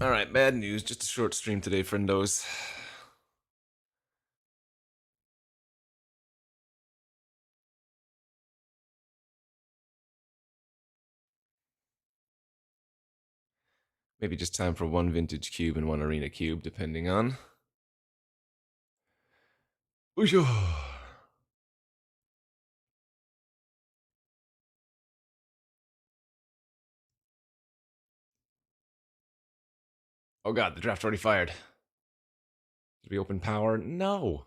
Alright, bad news. Just a short stream today, friendos. Maybe just time for one vintage cube and one arena cube, depending on. Ooh. Oh god, the draft already fired. Did we open power? No.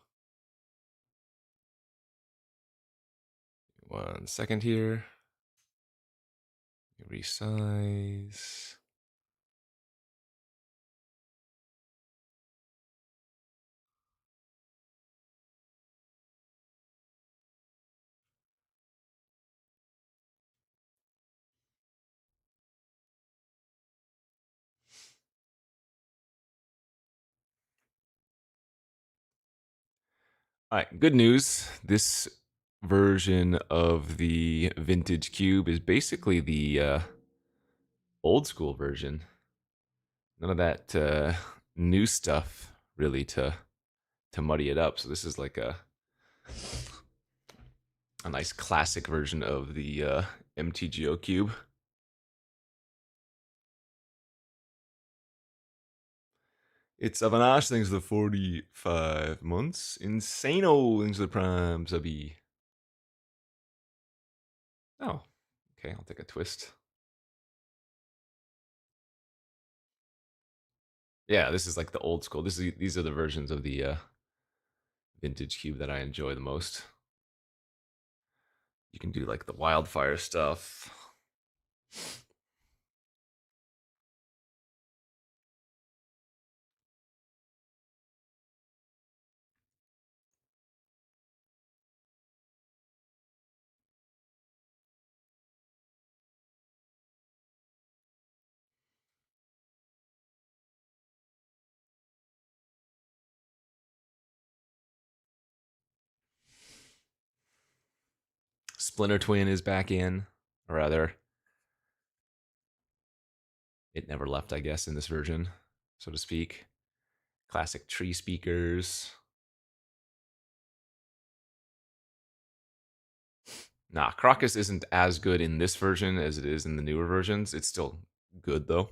1 second here. Resize. All right, good news. This version of the vintage cube is basically the old school version. None of that new stuff really to muddy it up. So this is like a nice classic version of the MTGO cube. It's Avanash. Thanks for the 45 months. Insano. Thanks for the prime subby. Oh, okay. I'll take a twist. Yeah, this is like the old school. These are the versions of the vintage cube that I enjoy the most. You can do like the wildfire stuff. Splinter Twin is back in, or rather, it never left, I guess, in this version, so to speak. Classic tree speakers. Nah, Crocus isn't as good in this version as it is in the newer versions. It's still good though.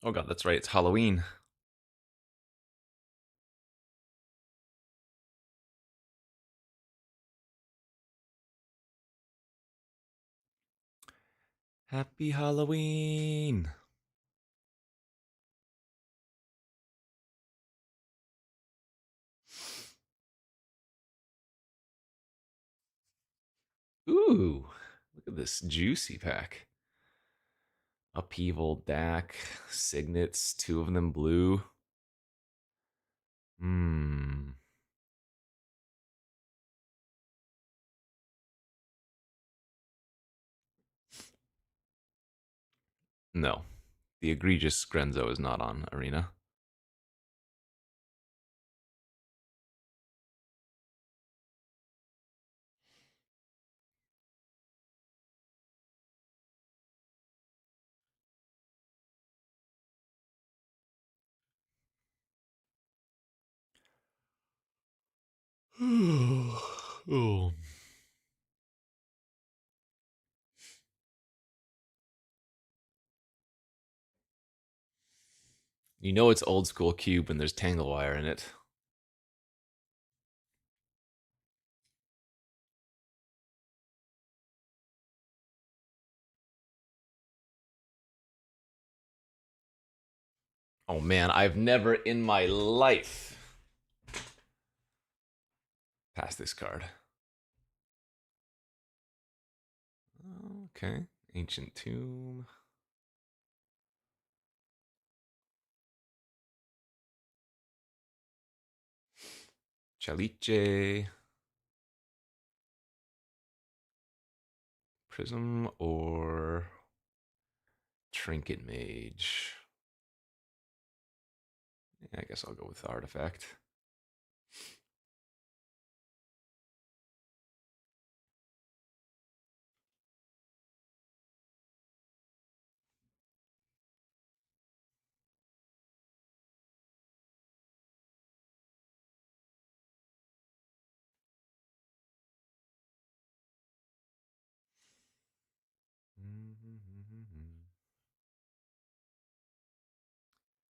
Oh god, that's right. It's Halloween. Happy Halloween. Ooh, look at this juicy pack. Upheaval, Dak, Signets, two of them blue. Hmm. No, the egregious Grenzo is not on Arena. Oh. You know it's old school cube when there's tangle wire in it. Oh man, I've never in my life passed this card. Okay. Ancient Tomb. Chaliche. Prism or Trinket Mage. Yeah, I guess I'll go with Artifact.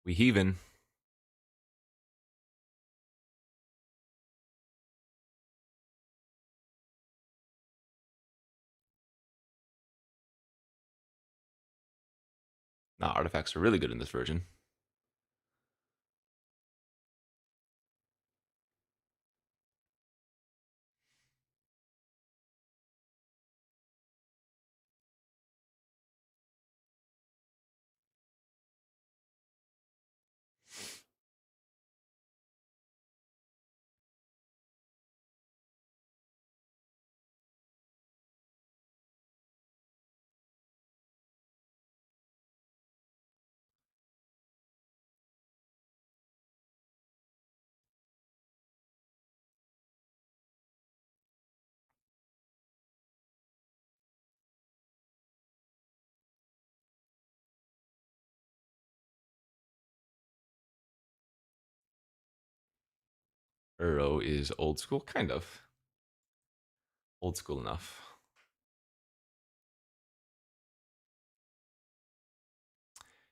We heaving. Nah, artifacts are really good in this version. Uro is old school, kind of. Old school enough.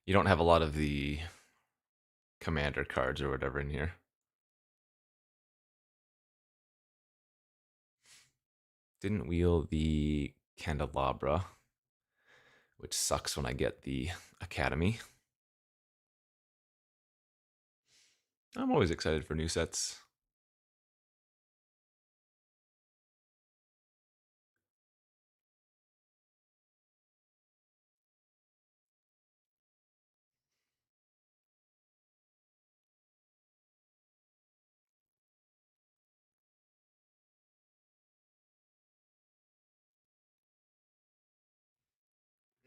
You don't have a lot of the commander cards or whatever in here. Didn't wheel the candelabra, which sucks when I get the academy. I'm always excited for new sets.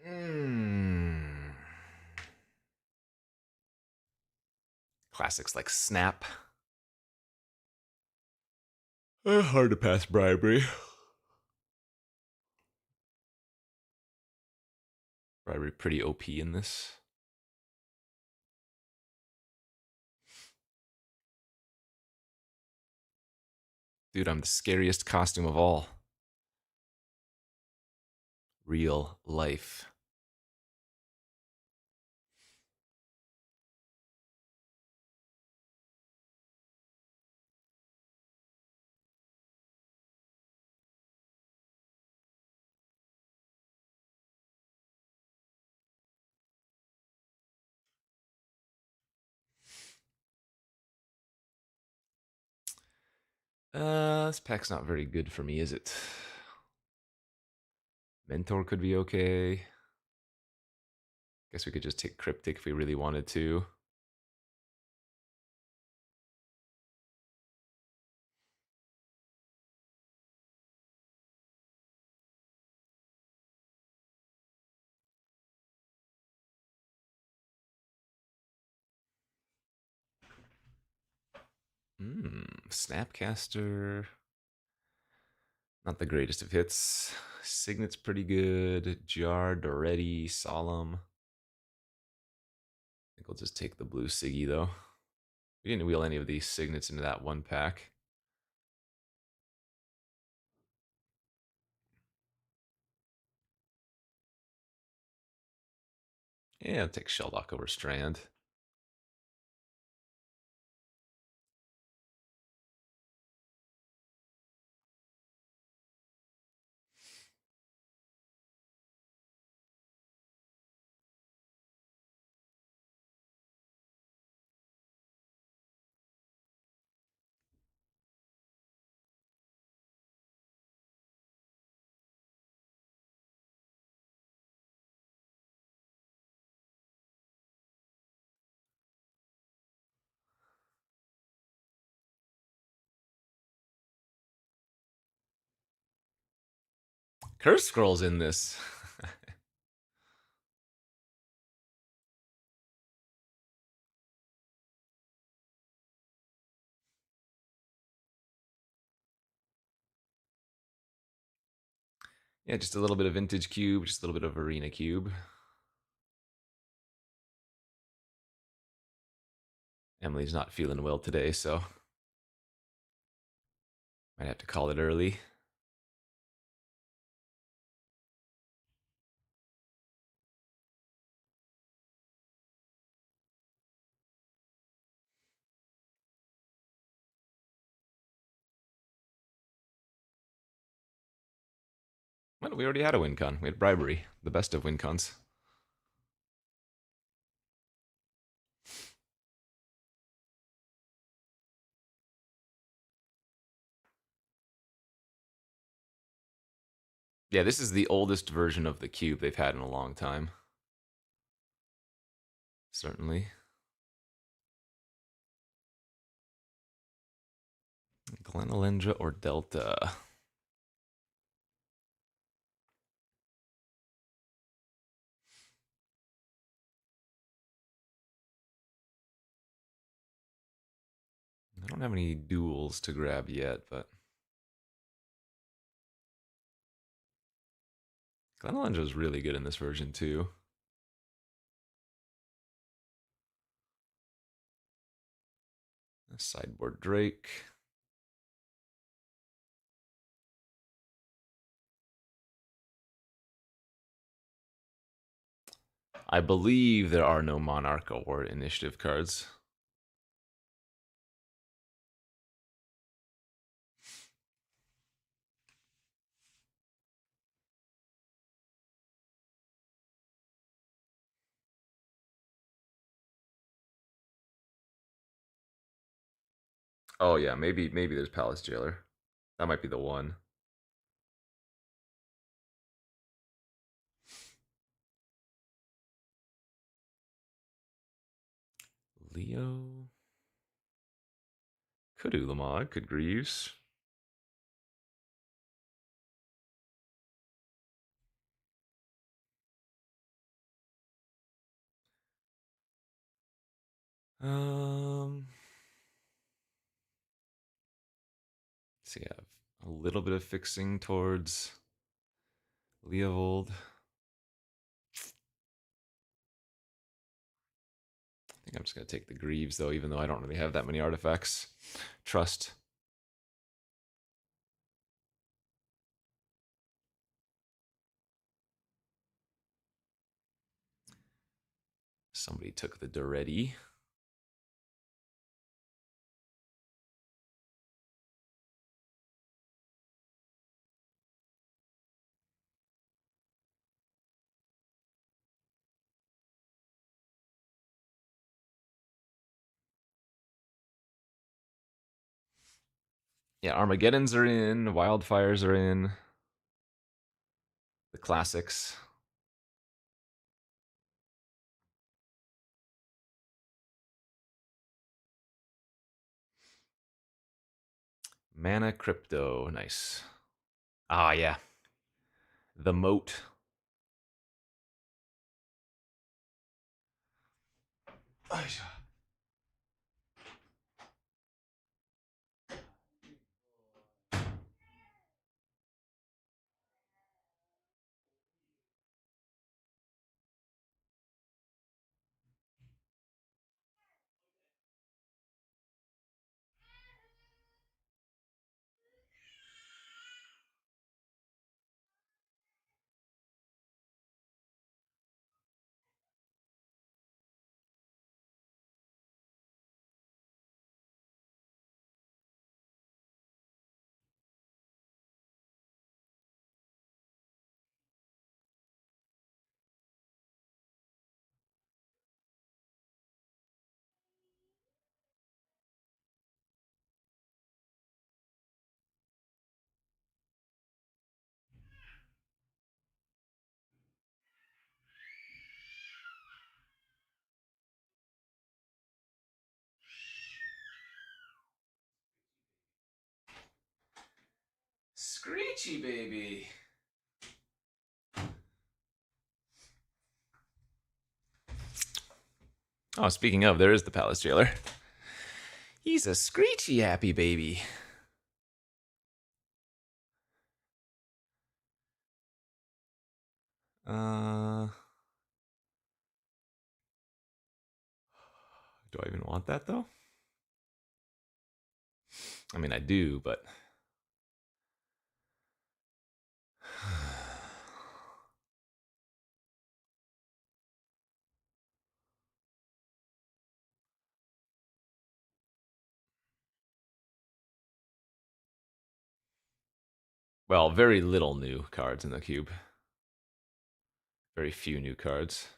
Mm. Classics like Snap. Hard to pass bribery. Bribery pretty OP in this. Dude, I'm the scariest costume of all. Real life. This pack's not very good for me, is it? Mentor could be okay. Guess we could just take Cryptic if we really wanted to. Snapcaster. Not the greatest of hits. Signet's pretty good. Jar, Doretti, Solemn. I think we'll just take the blue Siggy though. We didn't wheel any of these signets into that one pack. Yeah, I'll take Shelldock over Strand. Curse scrolls in this. Yeah, just a little bit of vintage cube, just a little bit of arena cube. Emily's not feeling well today, so might have to call it early. Well, we already had a win con. We had bribery, the best of win cons. Yeah, this is the oldest version of the cube they've had in a long time. Certainly. Glenalendra or Delta? I don't have any duels to grab yet, but Glenalendra is really good in this version too. Sideboard Drake. I believe there are no Monarch or Initiative cards. Oh yeah, maybe there's Palace Jailer. That might be the one. Leo. Could Ulamog, could Greaves. Um, see, I have a little bit of fixing towards Leovold. I think I'm just gonna take the Greaves though, even though I don't really have that many artifacts. Trust. Somebody took the Doretti. Yeah, Armageddons are in, Wildfires are in, the classics. Mana Crypto, nice. Ah, yeah. The Moat. Screechy baby. Oh, speaking of, there is the palace jailer. He's a screechy happy baby. Uh, do I even want that though? I mean, I do, but well, very little new cards in the cube. Very few new cards.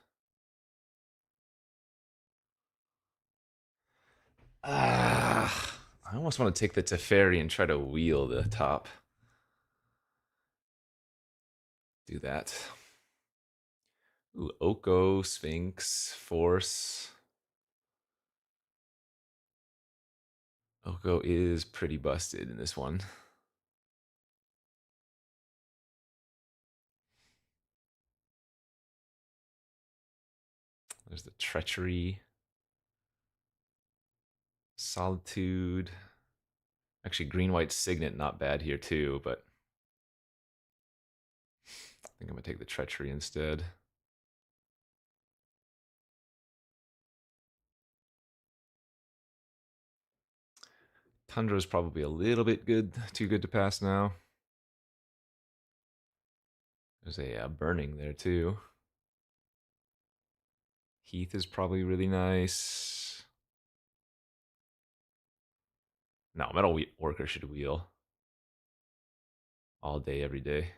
I almost want to take the Teferi and try to wheel the top. Do that. Ooh, Oko, Sphinx, Force. Oko is pretty busted in this one. There's the Treachery, Solitude. Actually, Green-White Signet, not bad here too, but I think I'm going to take the Treachery instead. Tundra is probably a little bit good, too good to pass now. There's a Burning there too. Heath is probably really nice. No, Metal Worker should wheel all day, every day.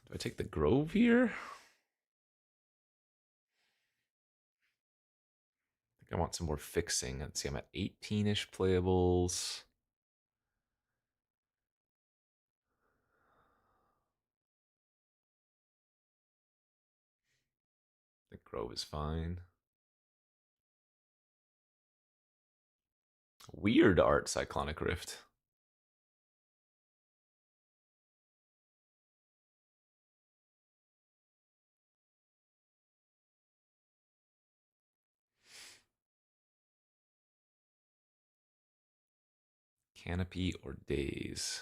Do I take the Grove here? I think I want some more fixing. Let's see, I'm at 18-ish playables. The Grove is fine. Weird art, Cyclonic Rift. Canopy or Days?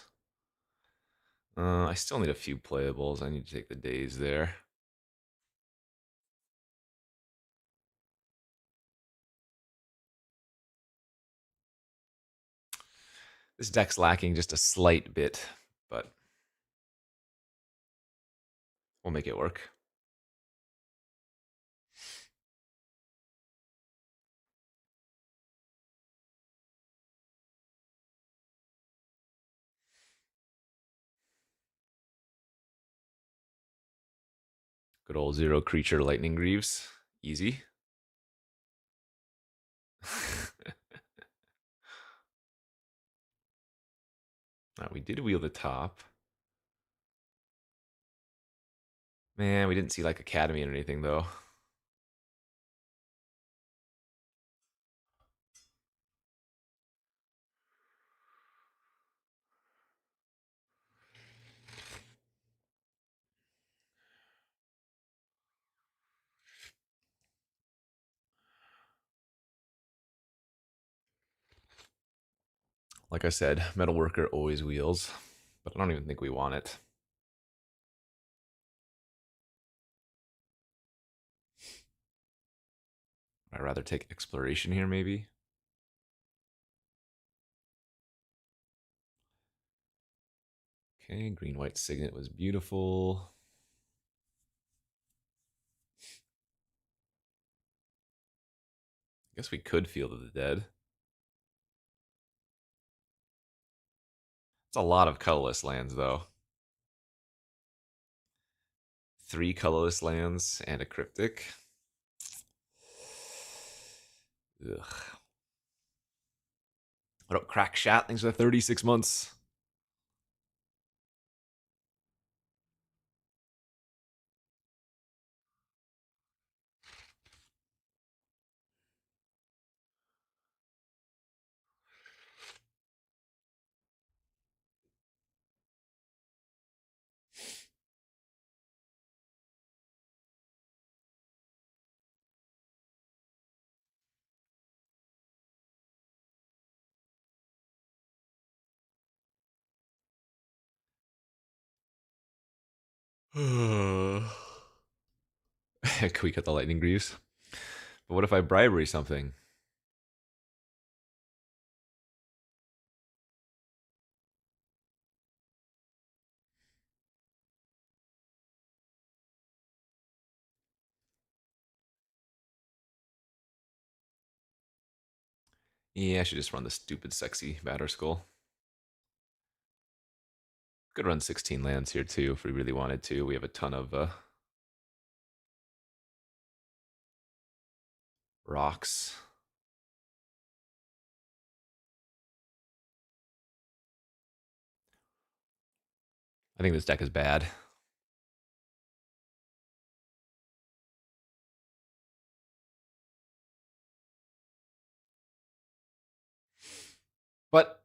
I still need a few playables. I need to take the Days there. This deck's lacking just a slight bit, but we'll make it work. Good old 0 creature Lightning Greaves. Easy. We did wheel the top. Man, we didn't see like Academy or anything though. Like I said, Metalworker always wheels, but I don't even think we want it. I'd rather take Exploration here, maybe. Okay, Green-White Signet was beautiful. I guess we could Field of the Dead. It's a lot of colorless lands, though. 3 colorless lands and a Cryptic. Ugh. What up, Crack Shat? Thanks for the 36 months. Can we cut the lightning greaves? But what if I bribery something? Yeah, I should just run the stupid, sexy batter skull. Could run 16 lands here too if we really wanted to. We have a ton of rocks. I think this deck is bad. But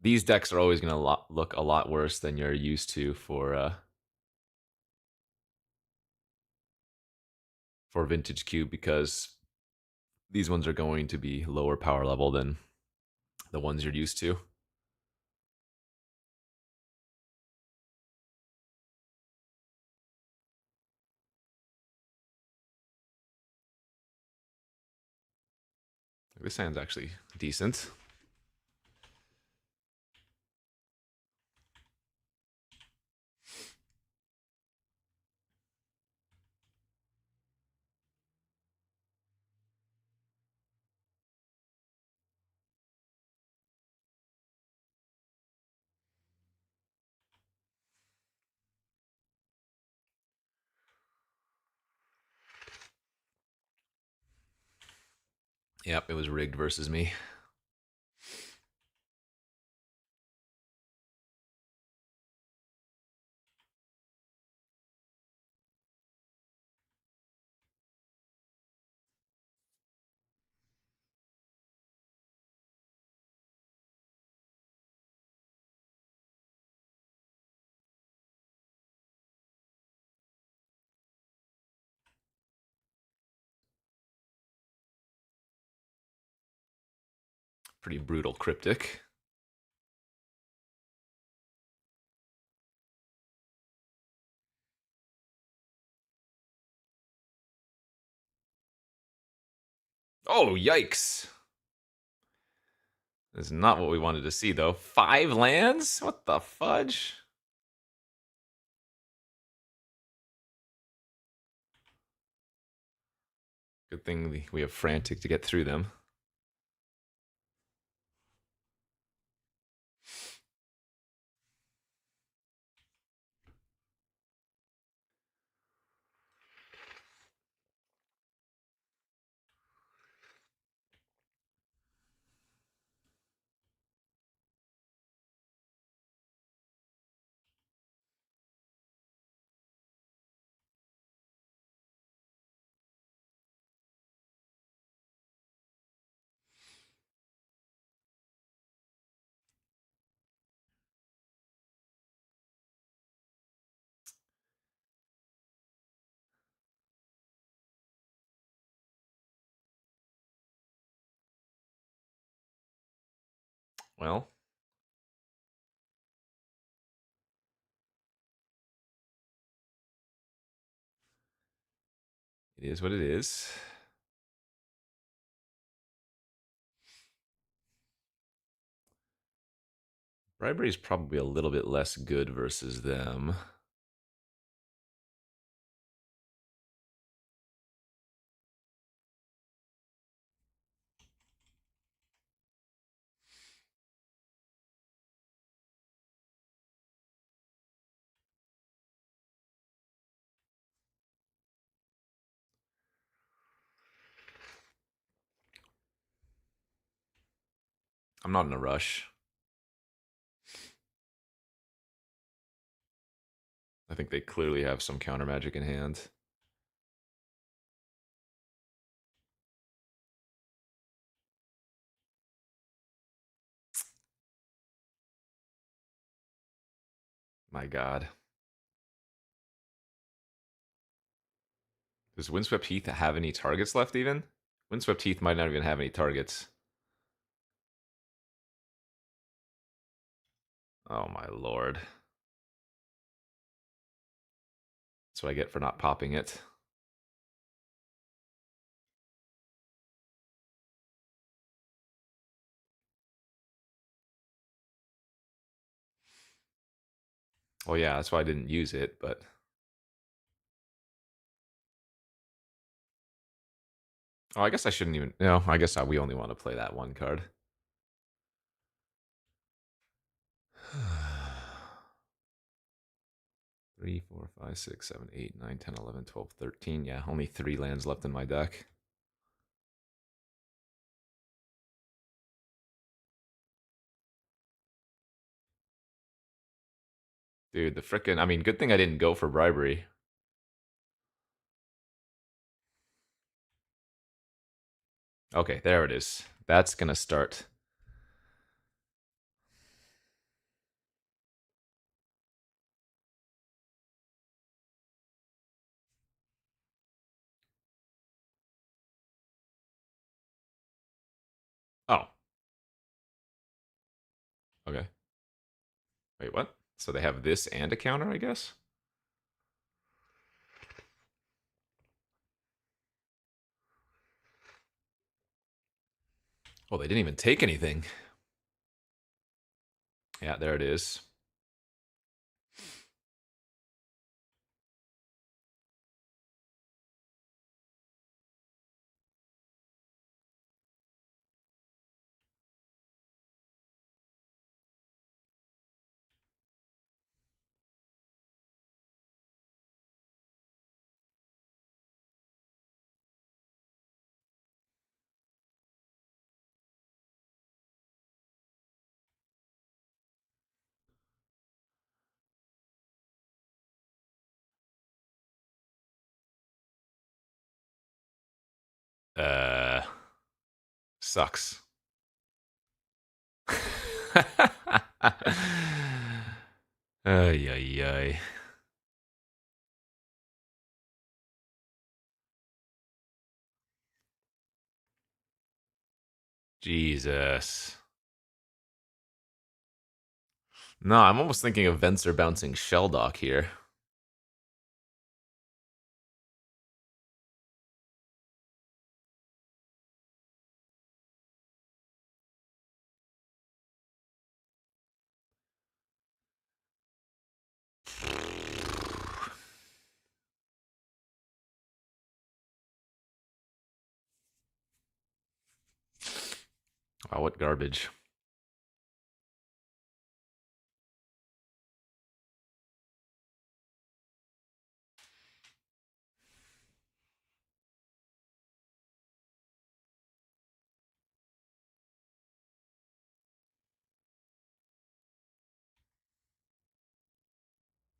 these decks are always going to look a lot worse than you're used to for Vintage Cube because these ones are going to be lower power level than the ones you're used to. This hand's actually decent. Yep, it was rigged versus me. Pretty brutal cryptic. Oh, yikes. That's not what we wanted to see, though. 5 lands? What the fudge? Good thing we have Frantic to get through them. Well, it is what it is. Bribery is probably a little bit less good versus them. I'm not in a rush. I think they clearly have some counter magic in hand. My god. Does Windswept Heath have any targets left even? Windswept Heath might not even have any targets. Oh my lord. That's what I get for not popping it. Well, yeah, that's why I didn't use it, but... Oh, I guess I shouldn't even... No, I guess we only want to play that one card. Three, 4, 5, 6, 7, 8, 9, 10, 11, 12, 13. Yeah, only 3 lands left in my deck. Dude, the frickin'... I mean, good thing I didn't go for bribery. Okay, there it is. That's gonna start. Oh. Okay. Wait, what? So they have this and a counter, I guess? Oh, they didn't even take anything. Yeah, there it is. Uh, Sucks. Ay, ay, ay. Jesus. No, I'm almost thinking of Venser bouncing Shelldock here. Wow, what garbage.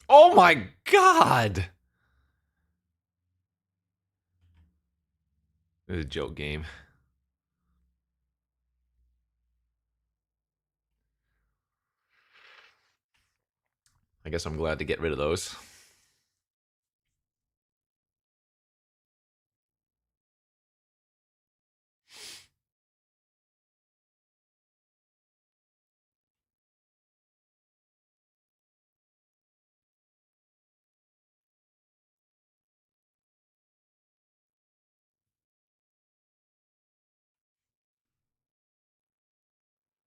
Oh my god! This is a joke game. I guess I'm glad to get rid of those.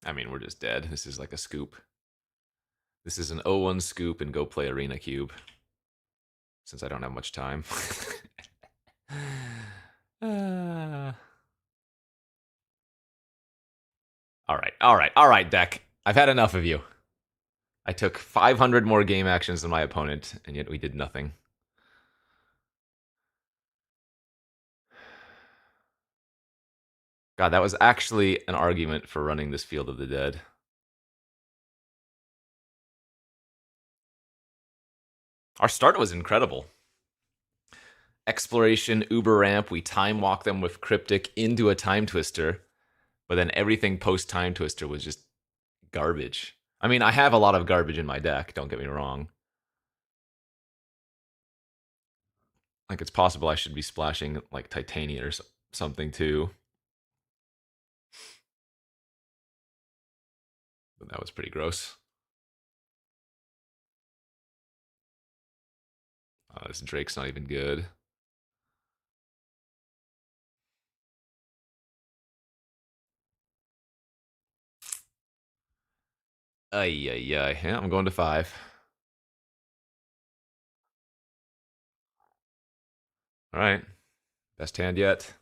I mean, we're just dead. This is like a scoop. This is an 0-1 scoop and go play Arena Cube. Since I don't have much time. uh... All right, deck. I've had enough of you. I took 500 more game actions than my opponent, and yet we did nothing. God, that was actually an argument for running this Field of the Dead. Our start was incredible. Exploration, Uber Ramp, we time walk them with Cryptic into a Time Twister, but then everything post Time Twister was just garbage. I mean, I have a lot of garbage in my deck, don't get me wrong. Like, it's possible I should be splashing, like, Titania or something, too. But that was pretty gross. Oh, this Drake's not even good. Ay, ay, ay. Yeah, I'm going to 5. All right. Best hand yet.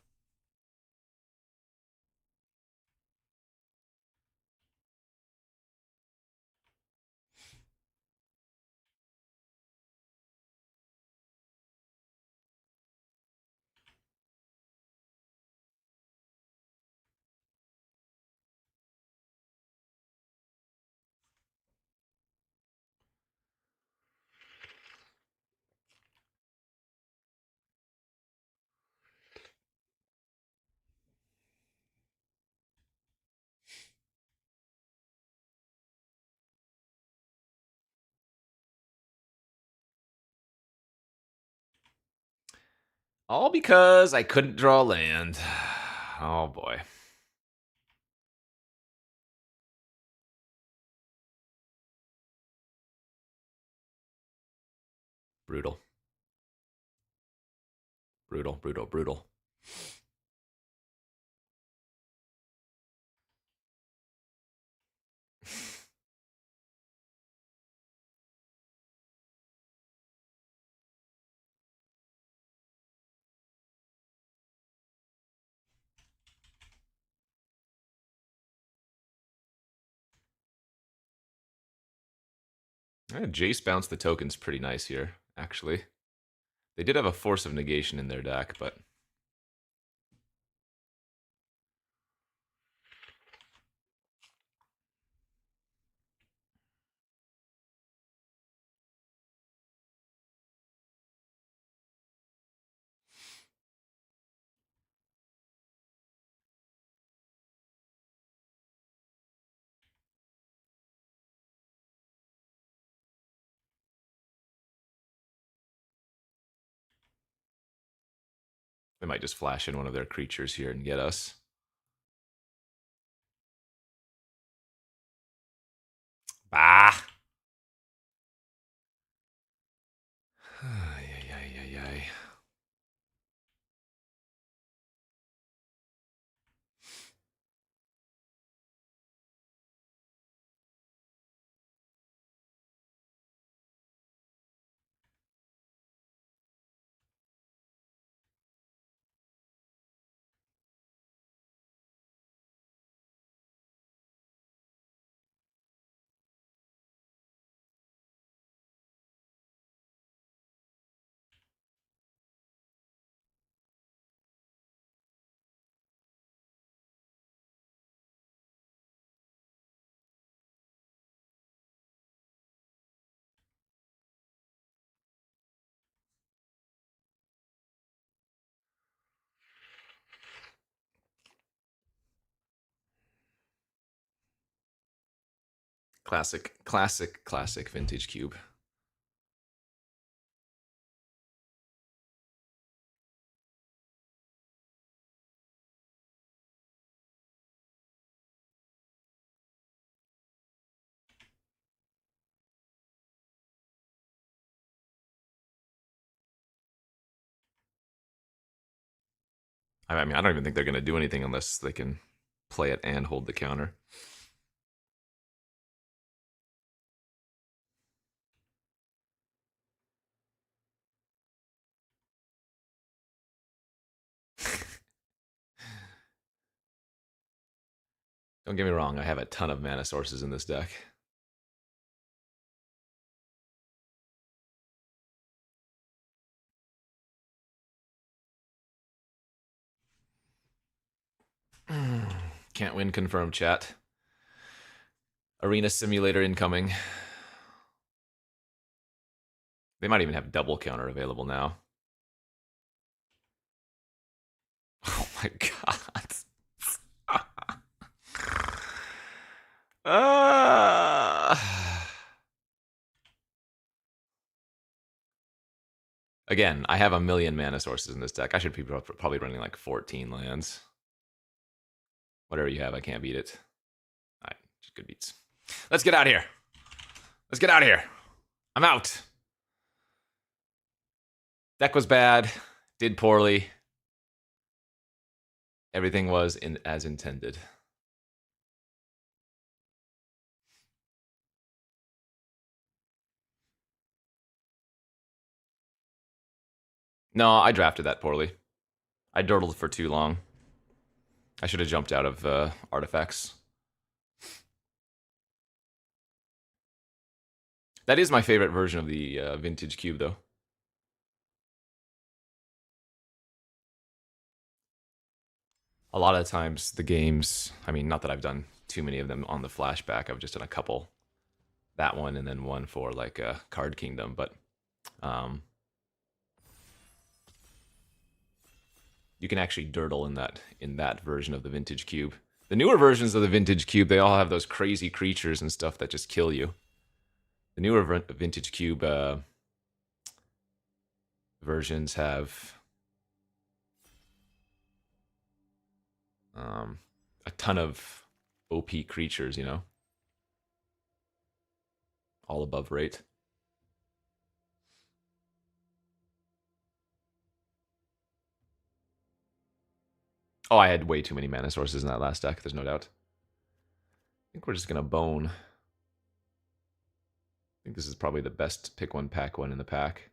All because I couldn't draw land. Oh boy. Brutal. Brutal, brutal, brutal. Jace bounced the tokens pretty nice here, actually. They did have a Force of Negation in their deck, but they might just flash in one of their creatures here and get us. Bah! Ay, ay, ay, ay, ay. Classic, classic, classic vintage cube. I mean, I don't even think they're going to do anything unless they can play it and hold the counter. Don't get me wrong, I have a ton of mana sources in this deck. Can't win, confirm, chat. Arena Simulator incoming. They might even have double counter available now. Oh my god. uh... Again, I have a million mana sources in this deck. I should be probably running like 14 lands. Whatever you have, I can't beat it. All right, just good beats. Let's get out of here. Let's get out of here. I'm out. Deck was bad, did poorly. Everything was as intended. No, I drafted that poorly. I durdled for too long. I should have jumped out of artifacts. That is my favorite version of the vintage cube, though. A lot of times, the games, I mean, not that I've done too many of them on the flashback, I've just done a couple. That one and then one for like Card Kingdom, but um, you can actually durdle in that version of the vintage cube. The newer versions of the vintage cube, they all have those crazy creatures and stuff that just kill you. The newer vintage cube versions have a ton of OP creatures, you know, all above rate. Oh, I had way too many mana sources in that last deck, there's no doubt. I think we're just going to bone. I think this is probably the best pick one, pack one in the pack.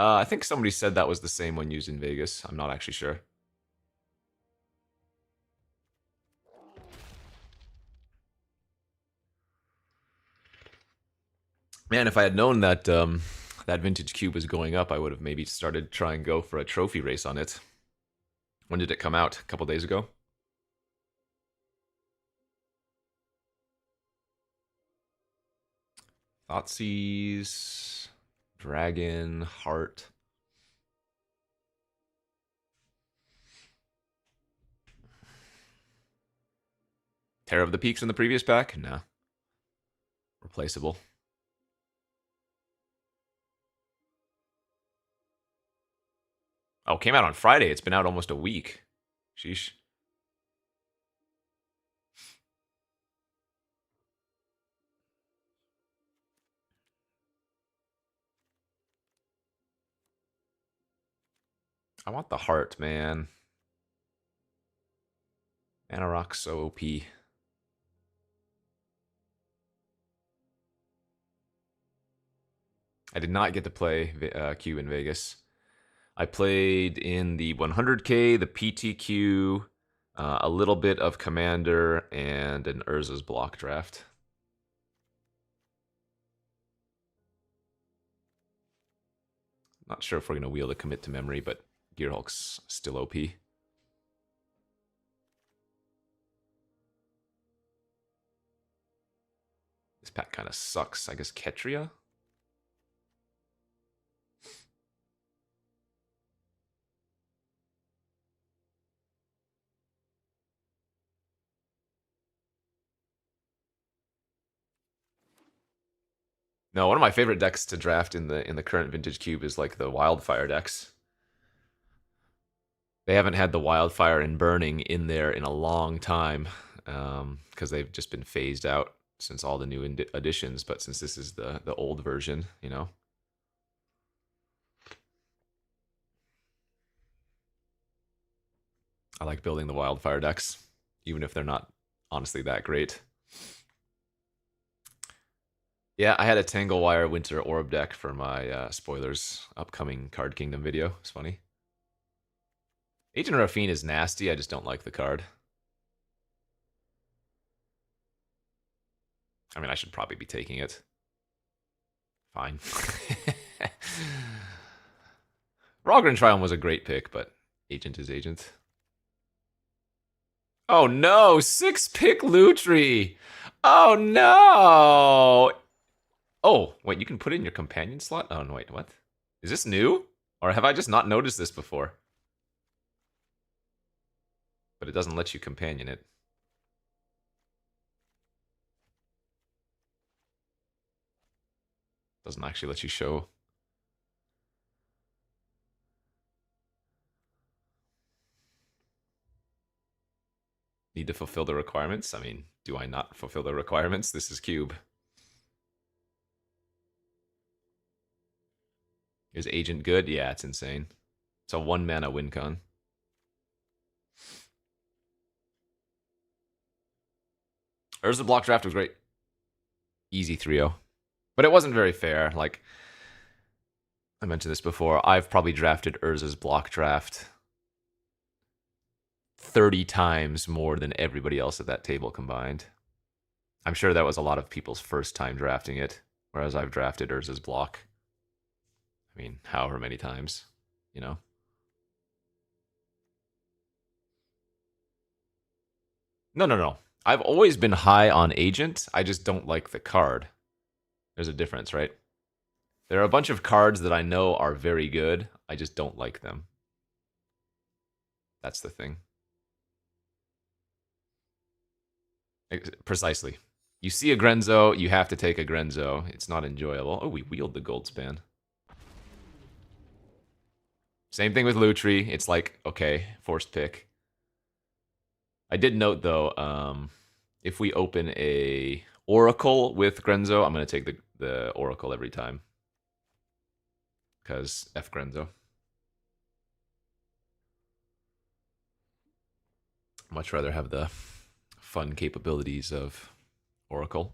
I think somebody said that was the same one used in Vegas. I'm not actually sure. Man, if I had known that that vintage cube was going up, I would have maybe started trying to go for a trophy race on it. When did it come out? A couple days ago? Thoughtseize, Dragon, Heart. Terror of the Peaks in the previous pack? No. Replaceable. Oh, came out on Friday. It's been out almost a week. Sheesh. I want the Heart, man. Anarok's so OP. I did not get to play Cube in Vegas. I played in the 100K, the PTQ, a little bit of Commander, and an Urza's block draft. Not sure if we're going to wield a commit to memory, but Gearhulk's still OP. This pack kind of sucks. I guess Ketria? No, one of my favorite decks to draft in the current vintage cube is like the Wildfire decks. They haven't had the Wildfire and Burning in there in a long time because they've just been phased out since all the new additions. But since this is the old version, you know, I like building the Wildfire decks, even if they're not honestly that great. Yeah, I had a Tanglewire Winter Orb deck for my spoilers upcoming Card Kingdom video. It's funny. Agent Rafine is nasty. I just don't like the card. I mean, I should probably be taking it. Fine. Rogren Triumph was a great pick, but Agent is Agent. Oh no, 6-pick Lutri. Oh no. Oh, wait, you can put it in your companion slot? Oh, no, wait, what? Is this new? Or have I just not noticed this before? But it doesn't let you companion it. Doesn't actually let you show. to fulfill the requirements. I mean, do I not fulfill the requirements? This is cube. Is agent good? Yeah, it's insane. It's a 1-mana win con. Urza's block draft was great. Easy 3-0. But it wasn't very fair. Like, I mentioned this before. I've probably drafted Urza's block draft 30 times more than everybody else at that table combined. I'm sure that was a lot of people's first time drafting it, whereas I've drafted Urza's block. I mean, however many times, you know? No. I've always been high on Agent. I just don't like the card. There's a difference, right? There are a bunch of cards that I know are very good. I just don't like them. That's the thing. Precisely. You see a Grenzo, you have to take a Grenzo. It's not enjoyable. Oh, we wield the Goldspan. Same thing with Lutri. It's like, okay, forced pick. I did note, though, if we open a Oracle with Grenzo, I'm going to take the Oracle every time. Because F Grenzo. Much rather have the fun capabilities of Oracle.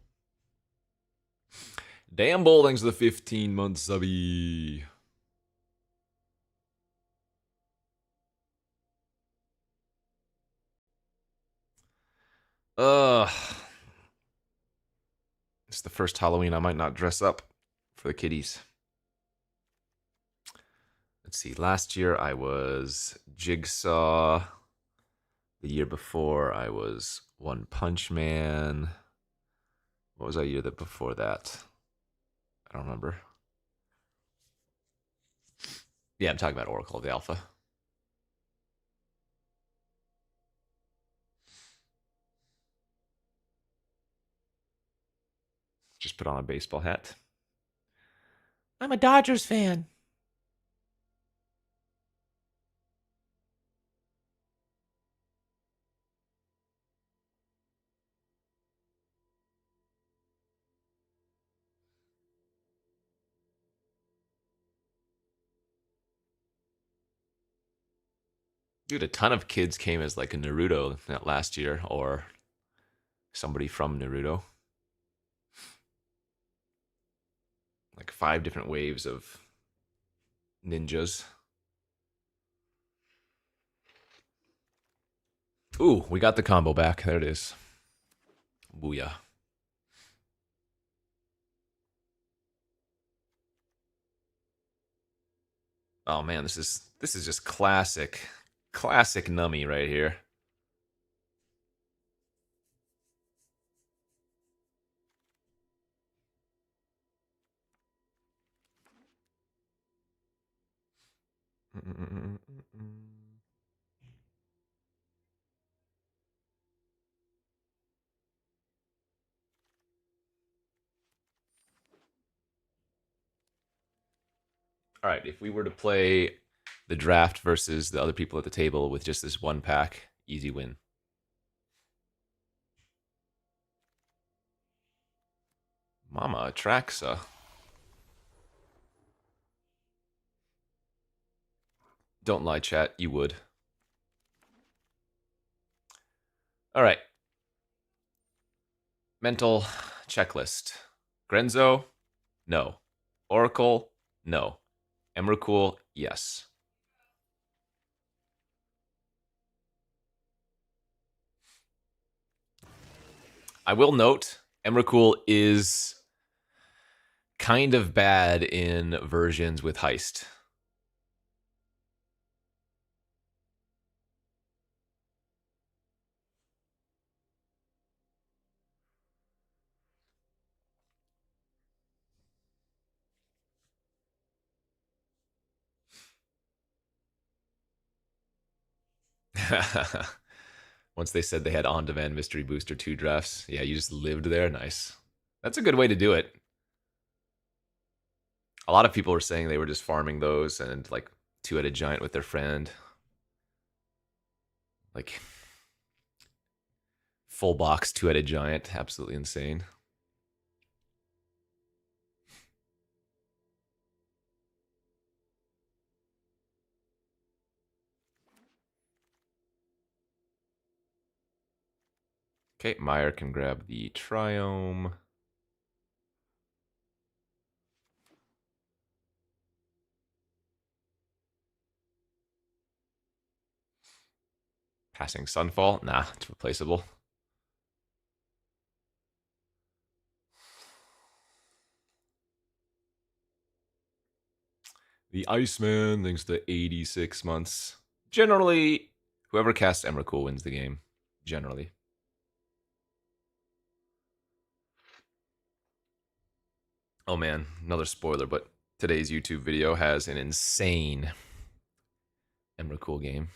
Damn Bowling's the 15-month subby. It's the first Halloween I might not dress up for the kiddies. Let's see. Last year I was Jigsaw. The year before I was One Punch Man. What was that year that before that? I don't remember. Yeah, I'm talking about Oracle, the Alpha. Just put on a baseball hat. I'm a Dodgers fan. Dude, a ton of kids came as like a Naruto last year, or somebody from Naruto. Like 5 different waves of ninjas. Ooh, we got the combo back. There it is. Booyah. Oh man, this is just classic Nummy right here. All right, if we were to play the draft versus the other people at the table with just this one pack, easy win. Mama Atraxa. Don't lie, chat. You would. All right. Mental checklist. Grenzo? No. Oracle? No. Emrakul? Yes. I will note, Emrakul is kind of bad in versions with Heist. Once they said they had on-demand Mystery Booster 2 drafts. Yeah, you just lived there. Nice. That's a good way to do it. A lot of people were saying they were just farming those and like two-headed giant with their friend. Like, Full box, two-headed giant. Absolutely insane. Okay, Meyer can grab the Triome. Passing Sunfall? Nah, it's replaceable. The Iceman, thanks to 86 months. Generally, whoever casts Emrakul wins the game. Generally. Oh man, another spoiler, but today's YouTube video has an insane Emrakul game.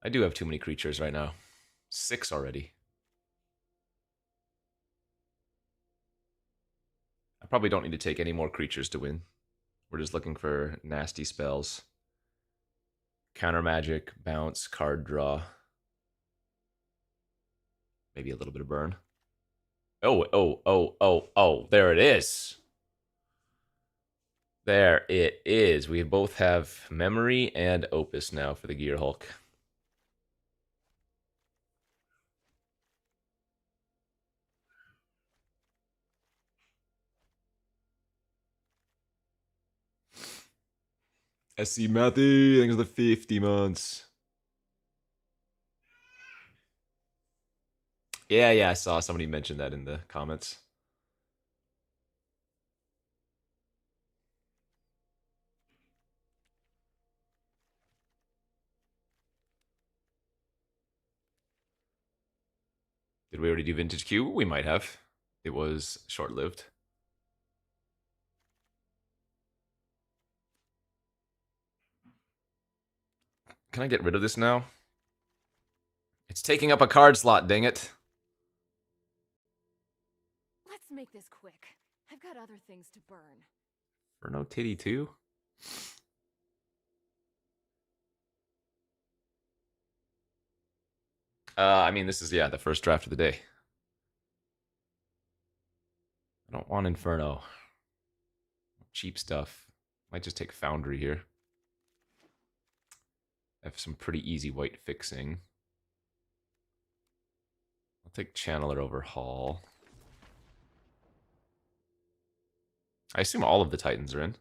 I do have too many creatures right now. 6 already. I probably don't need to take any more creatures to win. We're just looking for nasty spells. Counter magic, bounce, card draw. Maybe a little bit of burn. Oh, there it is. There it is. We both have memory and opus now for the Gear Hulk. SC Matthew, thanks for the 50 months. Yeah, I saw somebody mention that in the comments. Did we already do Vintage Q? We might have. It was short-lived. Can I get rid of this now? It's taking up a card slot, dang it. Let's make this quick. I've got other things to burn. For no titty too? I mean, this is, the first draft of the day. I don't want Inferno. Cheap stuff. Might just take Foundry here. I have some pretty easy white fixing. I'll take Channeler over Hall. I assume all of the Titans are in.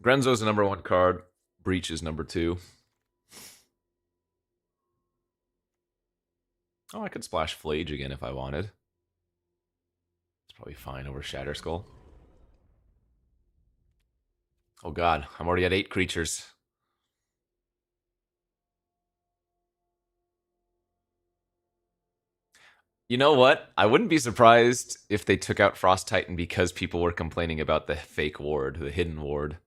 Grenzo's the number 1 card. Breach is number 2. Oh, I could splash Flage again if I wanted. It's probably fine over Shatterskull. Oh god, I'm already at 8 creatures. You know what? I wouldn't be surprised if they took out Frost Titan because people were complaining about the fake ward, the hidden ward.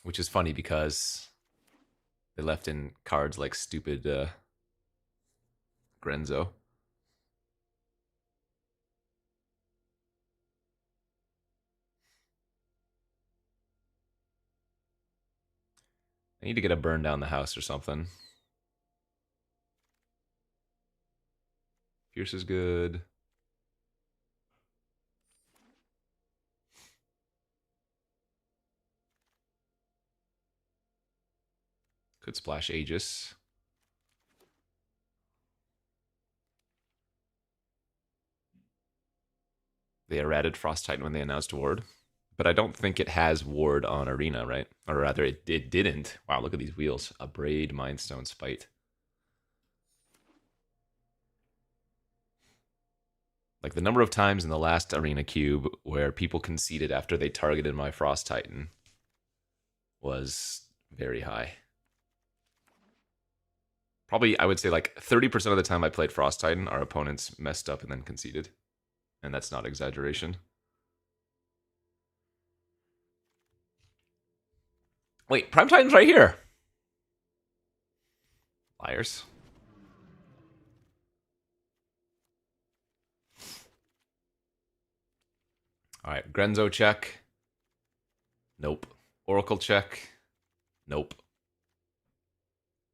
Which is funny because they left in cards like stupid Grenzo. I need to get a burn down the house or something. Fierce is good. Could splash Aegis. They errated Frost Titan when they announced Ward. But I don't think it has Ward on Arena, right? Or rather, it didn't. Wow, look at these wheels. A Braid, Mindstone, Spite. Like the number of times in the last Arena Cube where people conceded after they targeted my Frost Titan was very high. Probably, I would say like 30% of the time I played Frost Titan, our opponents messed up and then conceded. And that's not exaggeration. Wait, Prime Titan's right here. Liars. All right, Grenzo check. Nope. Oracle check. Nope.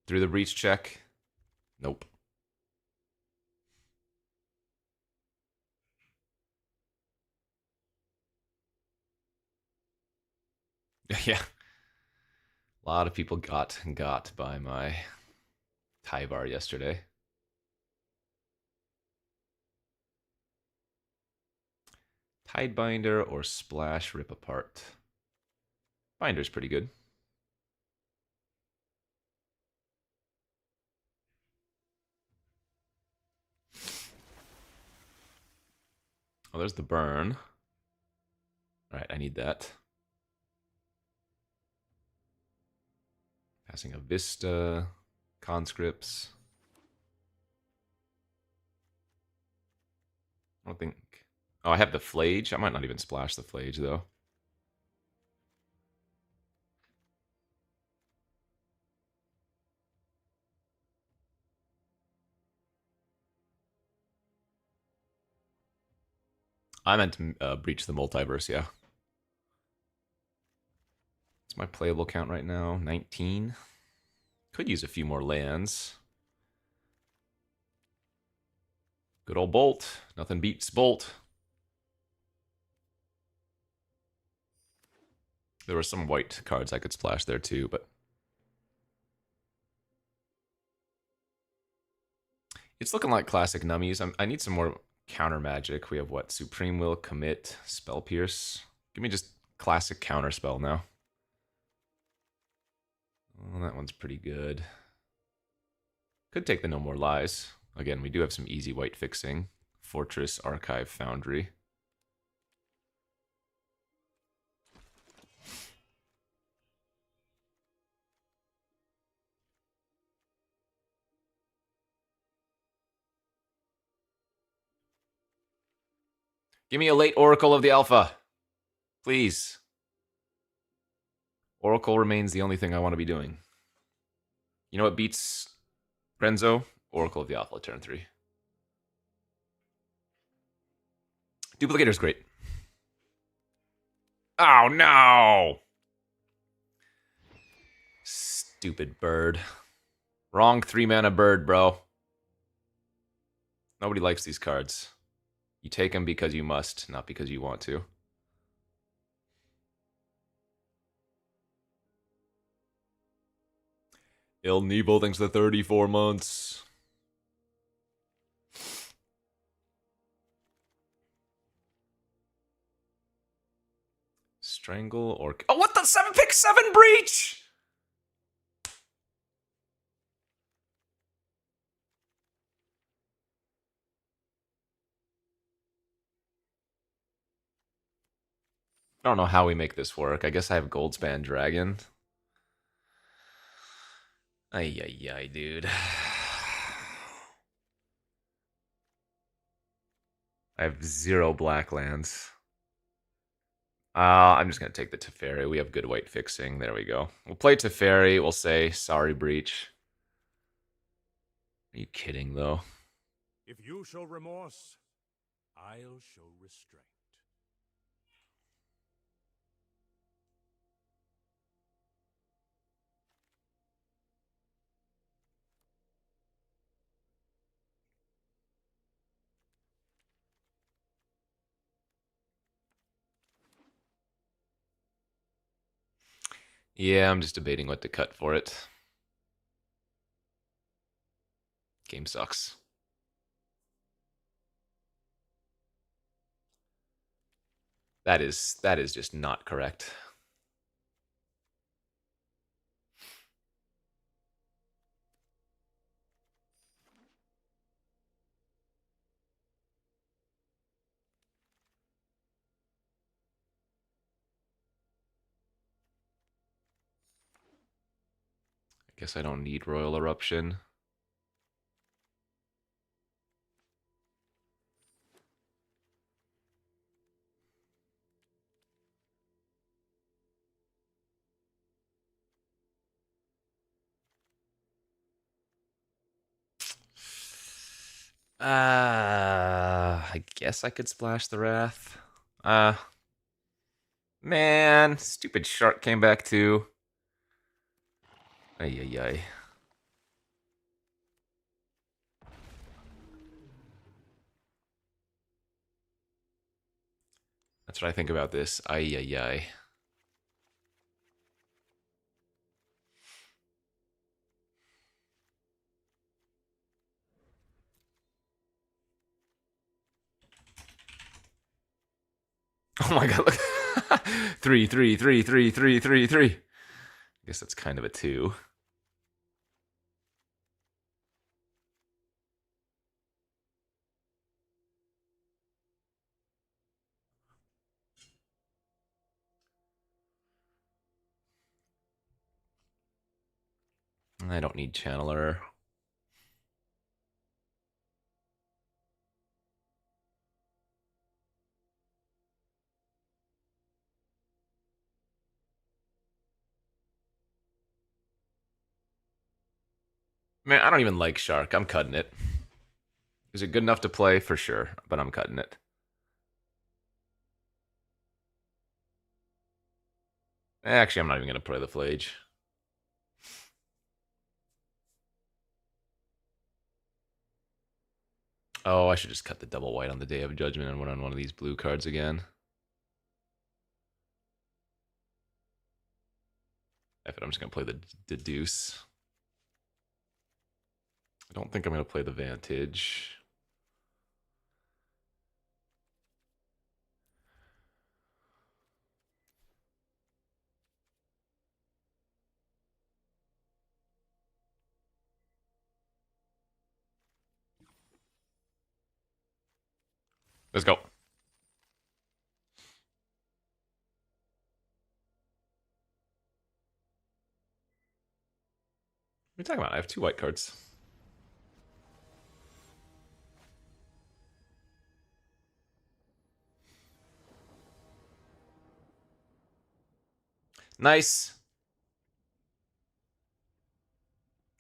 Through the breach check. Nope. Yeah. A lot of people got by my Tyvar yesterday. Tidebinder or Splash Rip Apart? Binder's pretty good. Oh, there's the burn. All right, I need that. Passing a Vista, conscripts. I don't think. Oh, I have the Flage. I might not even splash the Flage though. I meant to breach the multiverse, yeah. What's my playable count right now? 19. Could use a few more lands. Good old Bolt. Nothing beats Bolt. There were some white cards I could splash there too, but it's looking like classic nummies. I need some more counter magic. We have what? Supreme Will, Commit, Spell Pierce. Give me just classic counter spell now. Well, that one's pretty good. Could take the No More Lies. Again, we do have some easy white fixing. Fortress, Archive, Foundry. Give me a late Oracle of the Alpha. Please. Oracle remains the only thing I want to be doing. You know what beats Renzo? Oracle of the Alpha, turn 3. Duplicator's great. Oh, no! Stupid bird. Wrong 3-mana bird, bro. Nobody likes these cards. You take them because you must, not because you want to. Il Nebo, thanks for 34 months. Strangle or... Oh, what the? 7-pick-7 breach! I don't know how we make this work. I guess I have Goldspan Dragon. Ay, dude. I have 0 black lands. I'm just going to take the Teferi. We have good white fixing. There we go. We'll play Teferi. We'll say, sorry, breach. Are you kidding, though? If you show remorse, I'll show restraint. Yeah, I'm just debating what to cut for it. Game sucks. That is just not correct. I guess I don't need Royal Eruption. I guess I could splash the Wrath. Uh, man, stupid shark came back too. Ay, ay, ay. That's what I think about this. Ay, ay, ay. Oh my god, look. 3, 3, 3, 3, 3, 3, 3. I guess that's kind of a 2. I don't need Channeler. Man, I don't even like Shark. I'm cutting it. Is it good enough to play? For sure, but I'm cutting it. Actually, I'm not even going to play the Flage. Oh, I should just cut the double white on the Day of Judgment and win on one of these blue cards again. F it, I'm just going to play the deuce. I don't think I'm going to play the Vantage. Let's go. What are you talking about? I have 2 white cards. Nice.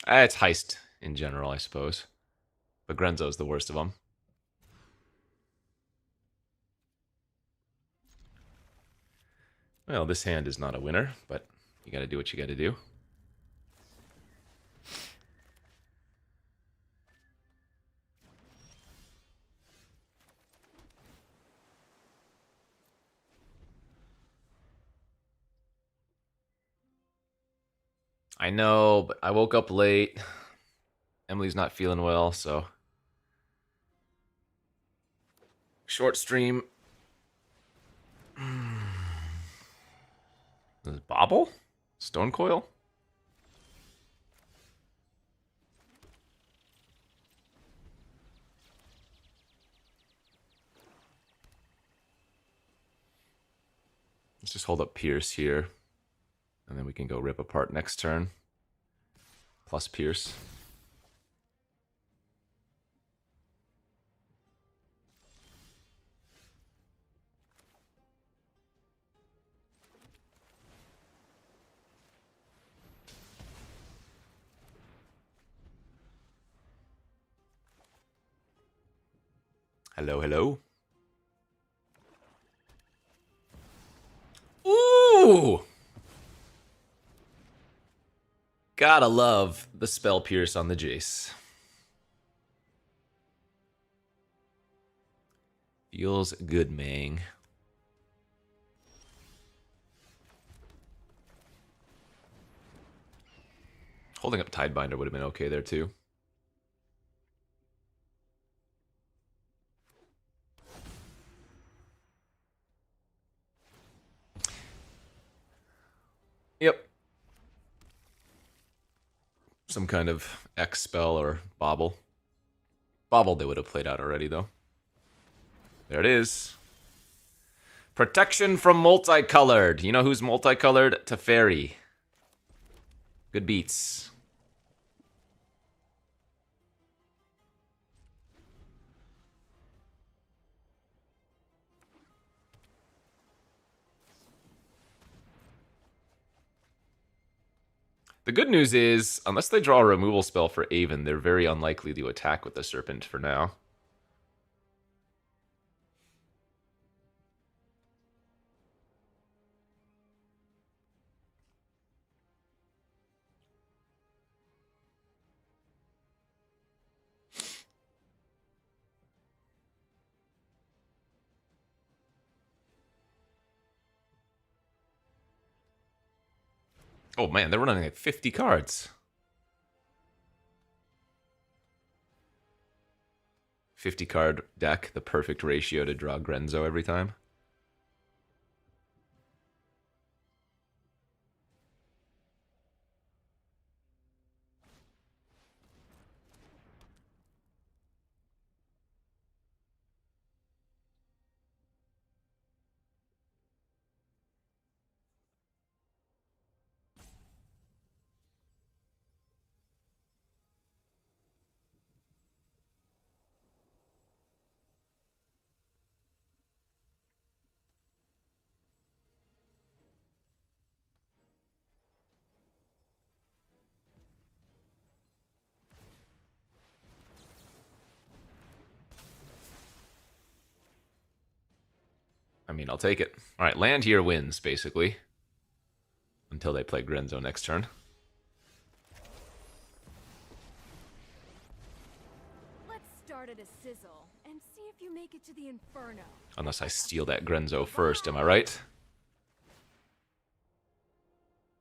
It's heist in general, I suppose. But Grenzo's the worst of them. Well, this hand is not a winner, but you gotta do what you gotta do. I know, but I woke up late. Emily's not feeling well, so short stream. This is Bobble? Stone Coil? Let's just hold up Pierce here. And then we can go rip apart next turn. Plus Pierce. Hello, hello. Ooh! Gotta love the spell Pierce on the Jace. Feels good, Mang. Holding up Tidebinder would have been okay there, too. Yep. Some kind of X spell or Bobble. Bobble they would have played out already, though. There it is. Protection from multicolored. You know who's multicolored? Teferi. Good beats. The good news is, unless they draw a removal spell for Aven, they're very unlikely to attack with the Serpent for now. Oh man, they're running like 50 cards. 50 card deck, the perfect ratio to draw Grenzo every time. I mean, I'll take it. All right, land here wins, basically. Until they play Grenzo next turn. Let's start at a sizzle and see if you make it to the inferno. Unless I steal that Grenzo first, am I right?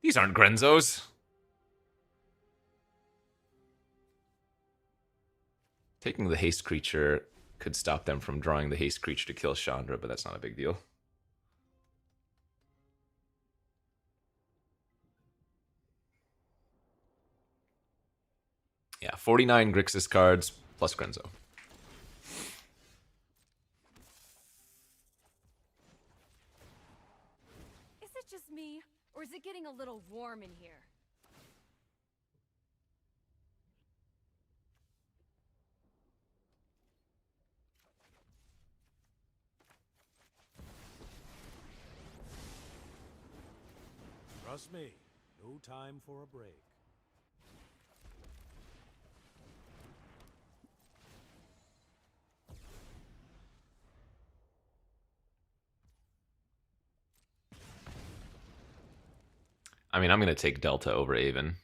These aren't Grenzos. Taking the haste creature could stop them from drawing the haste creature to kill Chandra, but that's not a big deal. Yeah, 49 Grixis cards plus Grenzo. Is it just me, or is it getting a little warm in here? Trust me, no time for a break. I mean, I'm going to take Delta over Aven.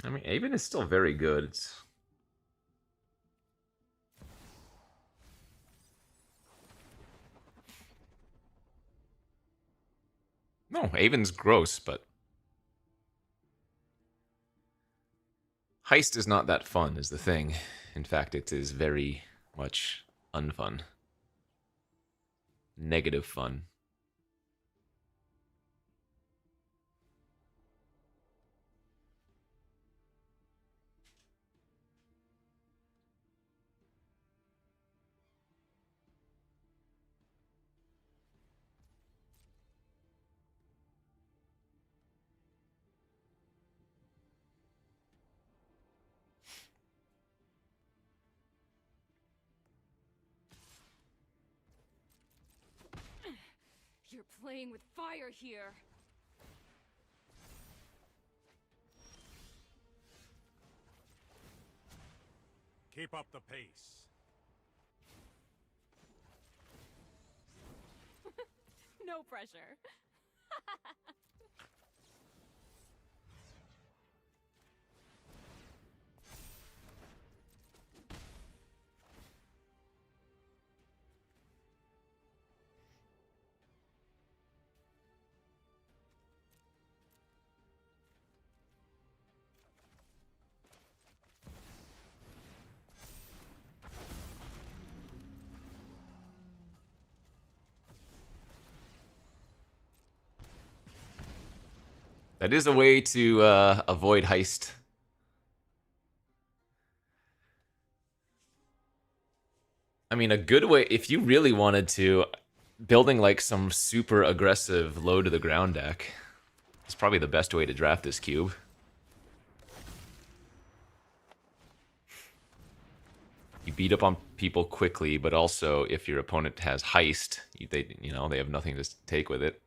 I mean, Aven is still very good. It's... No, Aven's gross, but... Heist is not that fun, is the thing. In fact, it is very much unfun. Negative fun. You're playing with fire here. Keep up the pace. No pressure. That is a way to avoid heist. I mean, a good way, if you really wanted to, building like some super aggressive low to the ground deck is probably the best way to draft this cube. You beat up on people quickly, but also if your opponent has heist, they have nothing to take with it.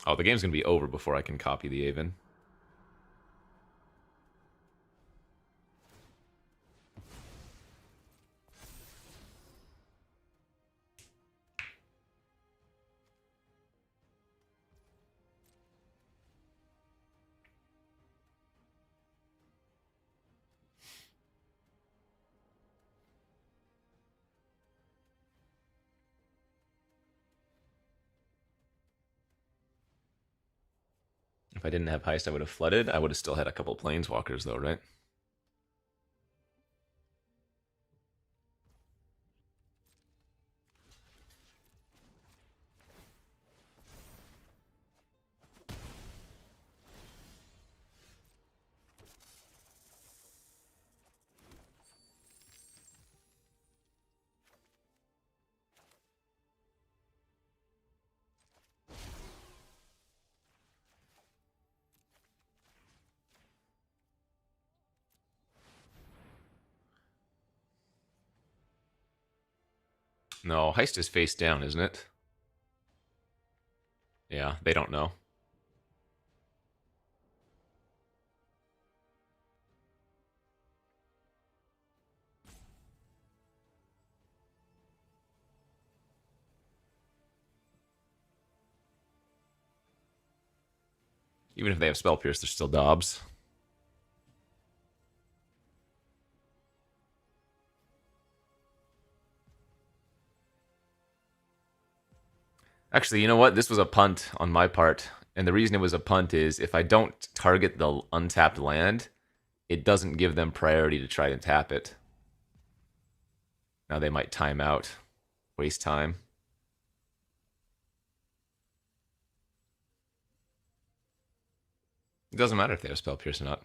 Oh, the game's gonna be over before I can copy the Aven. If I didn't have heist, I would have flooded. I would have still had a couple planeswalkers, though, right? No, heist is face down, isn't it? Yeah, they don't know. Even if they have Spell Pierce, they're still Dobbs. Actually, you know what? This was a punt on my part. And the reason it was a punt is if I don't target the untapped land, it doesn't give them priority to try to tap it. Now they might time out, waste time. It doesn't matter if they have Spell Pierce or not.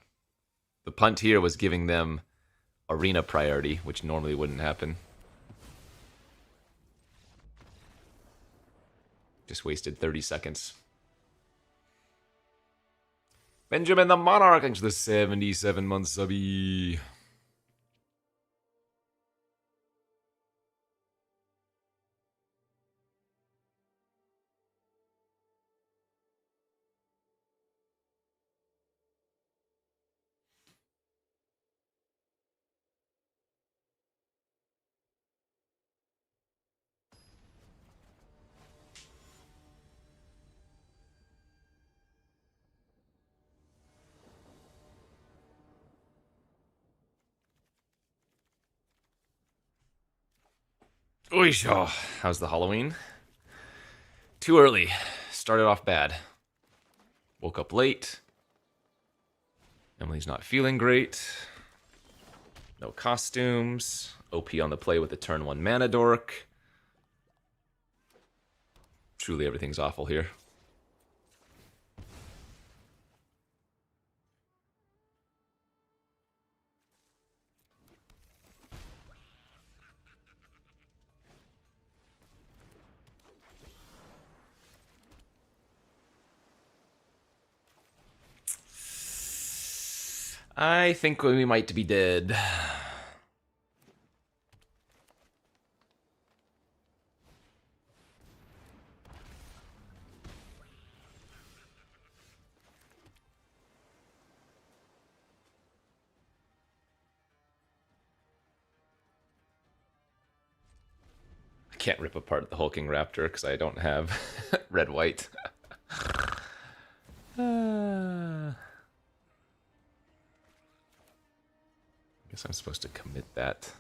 The punt here was giving them arena priority, which normally wouldn't happen. Just wasted 30 seconds. Benjamin the Monarch, thanks for the 77 months subby. Oisho. How's the Halloween? Too early. Started off bad. Woke up late. Emily's not feeling great. No costumes. OP on the play with the turn 1 mana dork. Truly everything's awful here. I think we might be dead. I can't rip apart the hulking raptor because I don't have red-white. Guess I'm supposed to commit that.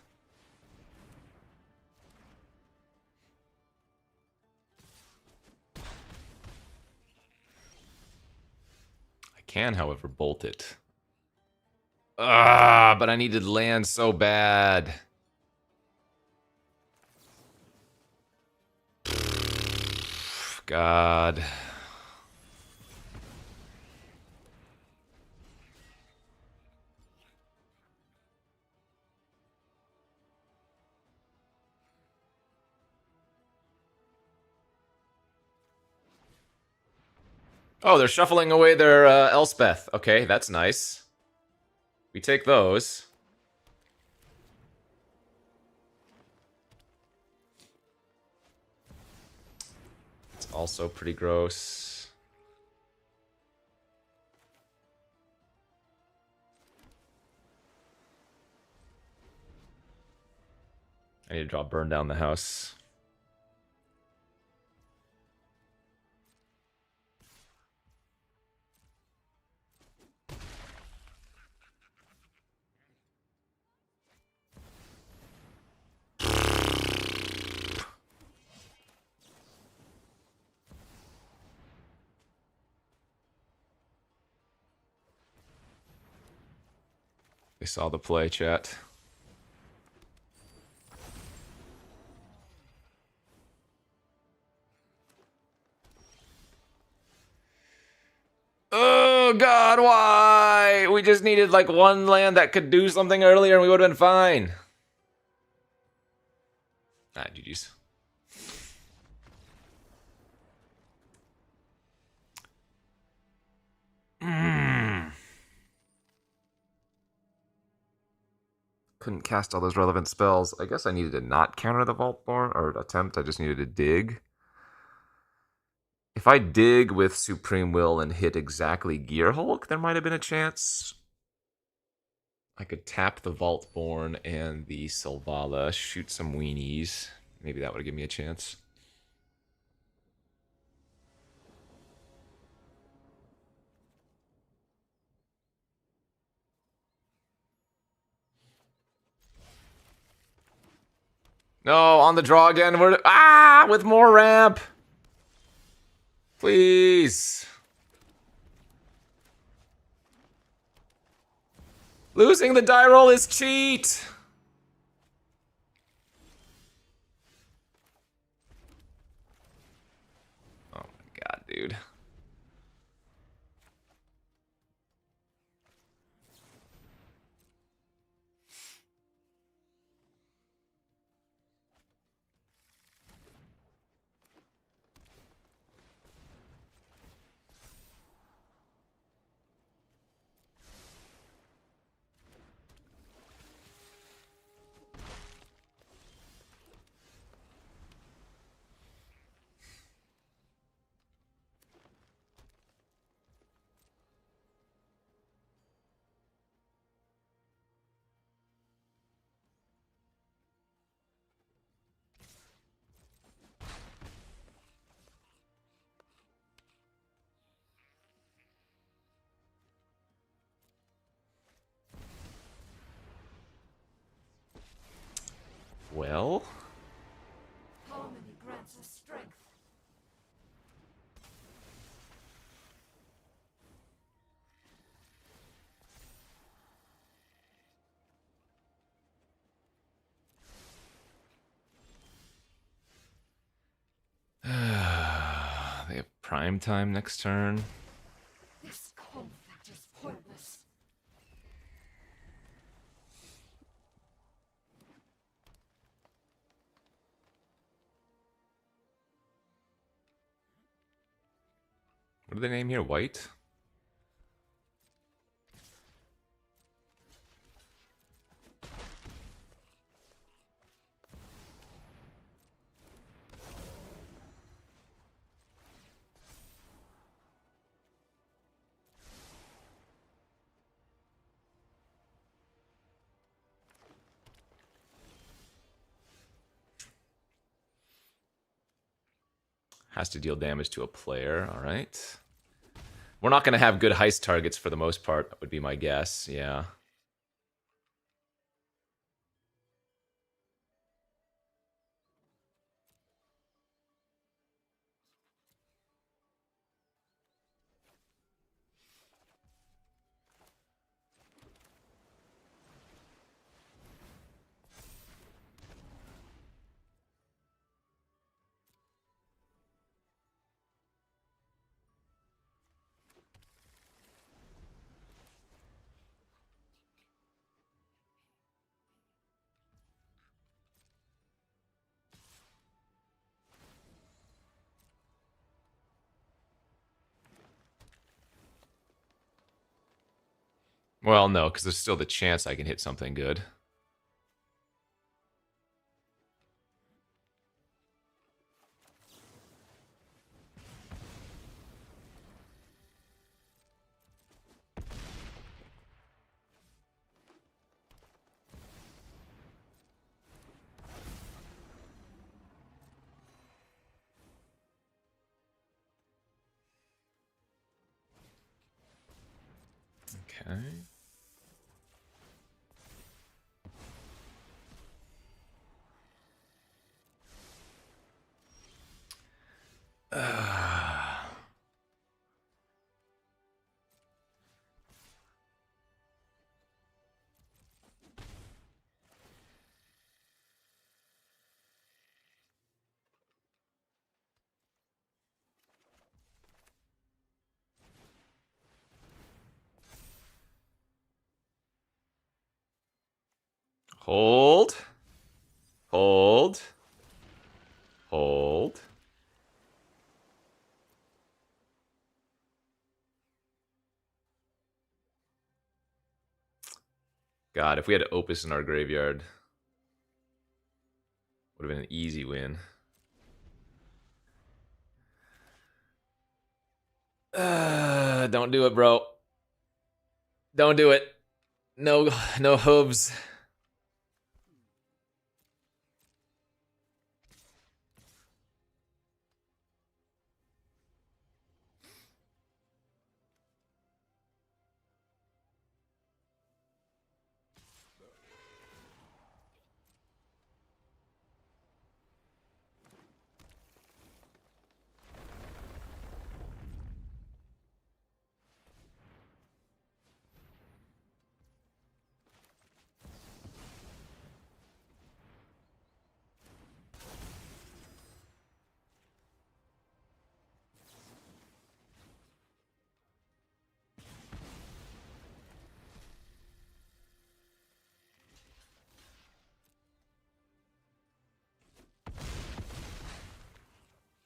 I can, however, bolt it. Ah, but I needed land so bad. God. Oh, they're shuffling away their Elspeth. Okay, that's nice. We take those. It's also pretty gross. I need to draw Burn Down the House. They saw the play, chat. Oh god, why? We just needed like one land that could do something earlier and we would have been fine. Ah, GG's. Couldn't cast all those relevant spells. I guess I needed to not counter the Vaultborn, or attempt. I just needed to dig. If I dig with Supreme Will and hit exactly Gear Hulk, there might have been a chance. I could tap the Vaultborn and the Sylvala, shoot some weenies. Maybe that would give me a chance. No, on the draw again. We're with more ramp. Please. Losing the die roll is cheat. Oh my god, dude. Well, Harmony grants us strength. they have prime time next turn. This conflict is pointless. What do they name here? White? Has to deal damage to a player. All right. We're not going to have good heist targets for the most part, that would be my guess. Yeah. Well, no, because there's still the chance I can hit something good. Okay. Hold. Hold. Hold. God, if we had Opus in our graveyard, would have been an easy win. Don't do it, bro. Don't do it. No, no hooves.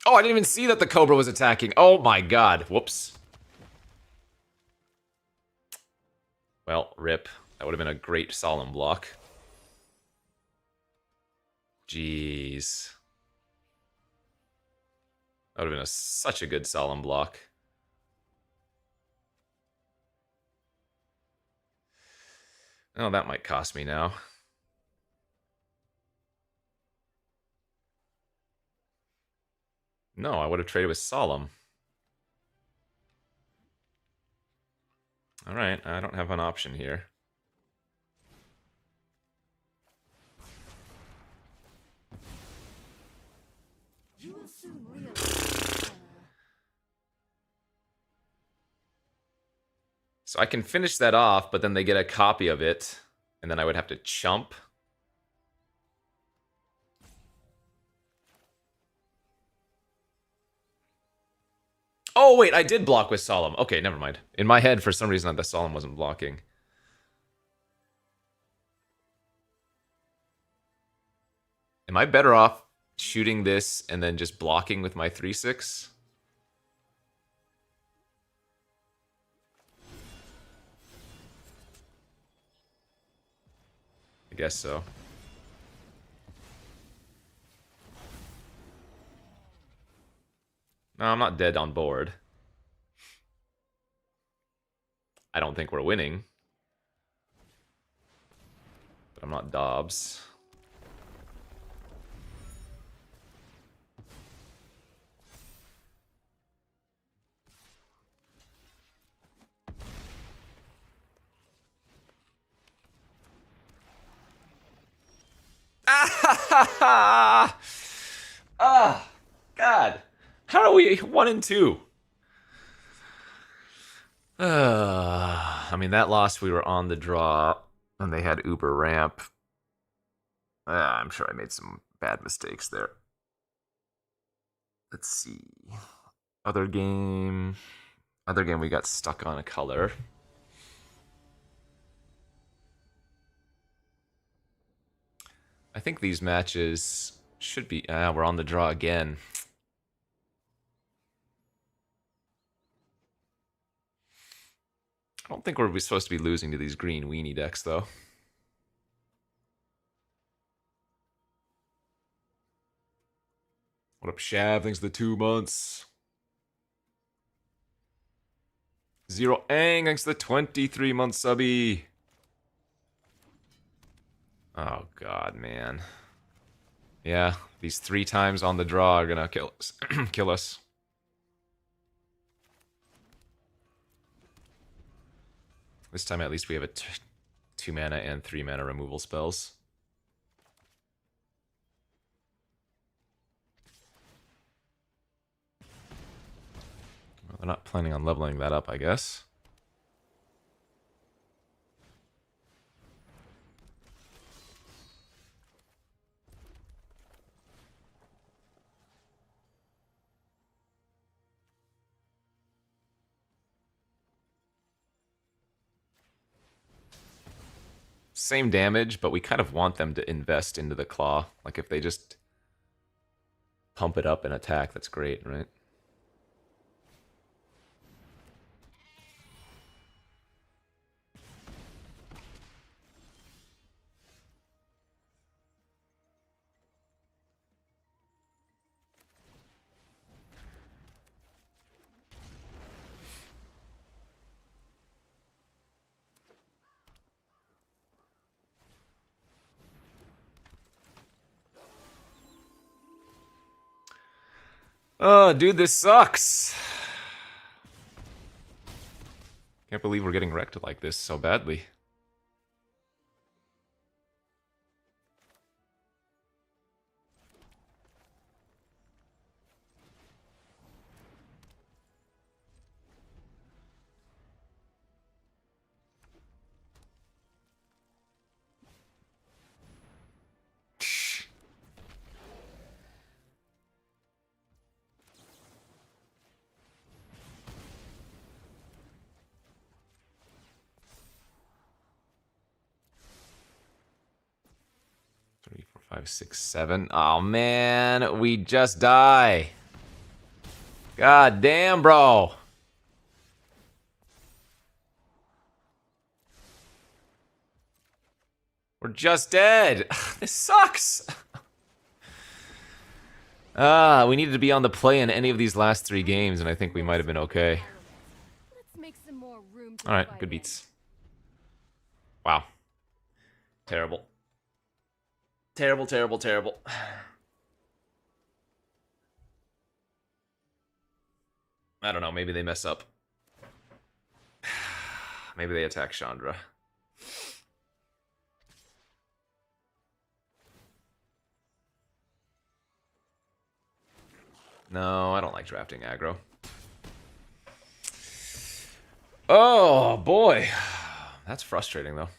Oh, I didn't even see that the Cobra was attacking. Oh my god. Whoops. Well, rip. That would have been a great Solemn block. Jeez. That would have been such a good Solemn block. Oh, that might cost me now. No, I would have traded with Solemn. Alright, I don't have an option here. You will soon realize. So I can finish that off, but then they get a copy of it, and then I would have to chump. Oh, wait, I did block with Solemn. Okay, never mind. In my head, for some reason, the Solemn wasn't blocking. Am I better off shooting this and then just blocking with my 3/6? I guess so. No, I'm not dead on board. I don't think we're winning. But I'm not Dobbs. Ah, God. How are we 1 and 2? I mean, that loss, we were on the draw, and they had Uber ramp. I'm sure I made some bad mistakes there. Let's see. Other game. Other game, we got stuck on a color. I think these matches should be... we're on the draw again. I don't think we're supposed to be losing to these green weenie decks, though. What up, Shav? Thanks for the 2 months. Zero Ang, thanks for the 23-month subby. Oh, God, man. Yeah, these 3 times on the draw are gonna kill us. Kill us. This time, at least, we have a 2 mana and 3 mana removal spells. Well, they're not planning on leveling that up, I guess. Same damage, but we kind of want them to invest into the claw. Like if they just pump it up and attack, that's great, right? Oh, dude, this sucks. Can't believe we're getting wrecked like this so badly. Three, four, five, six, seven. Oh man, we just die. God damn, bro. We're just dead. This sucks. We needed to be on the play in any of these last 3 games, and I think we might have been okay. Let's make some more room to Alright, fight good in. beats. Wow. Terrible. Terrible, terrible, terrible. I don't know, maybe they mess up. Maybe they attack Chandra. No, I don't like drafting aggro. Oh, boy. That's frustrating, though.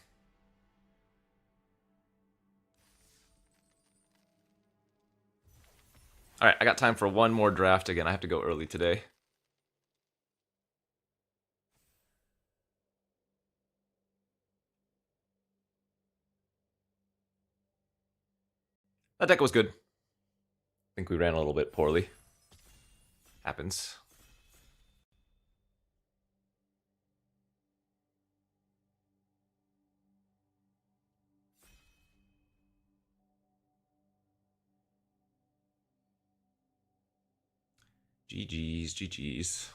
Alright, I got time for one more draft again. I have to go early today. That deck was good. I think we ran a little bit poorly. Happens. GG's, GG's.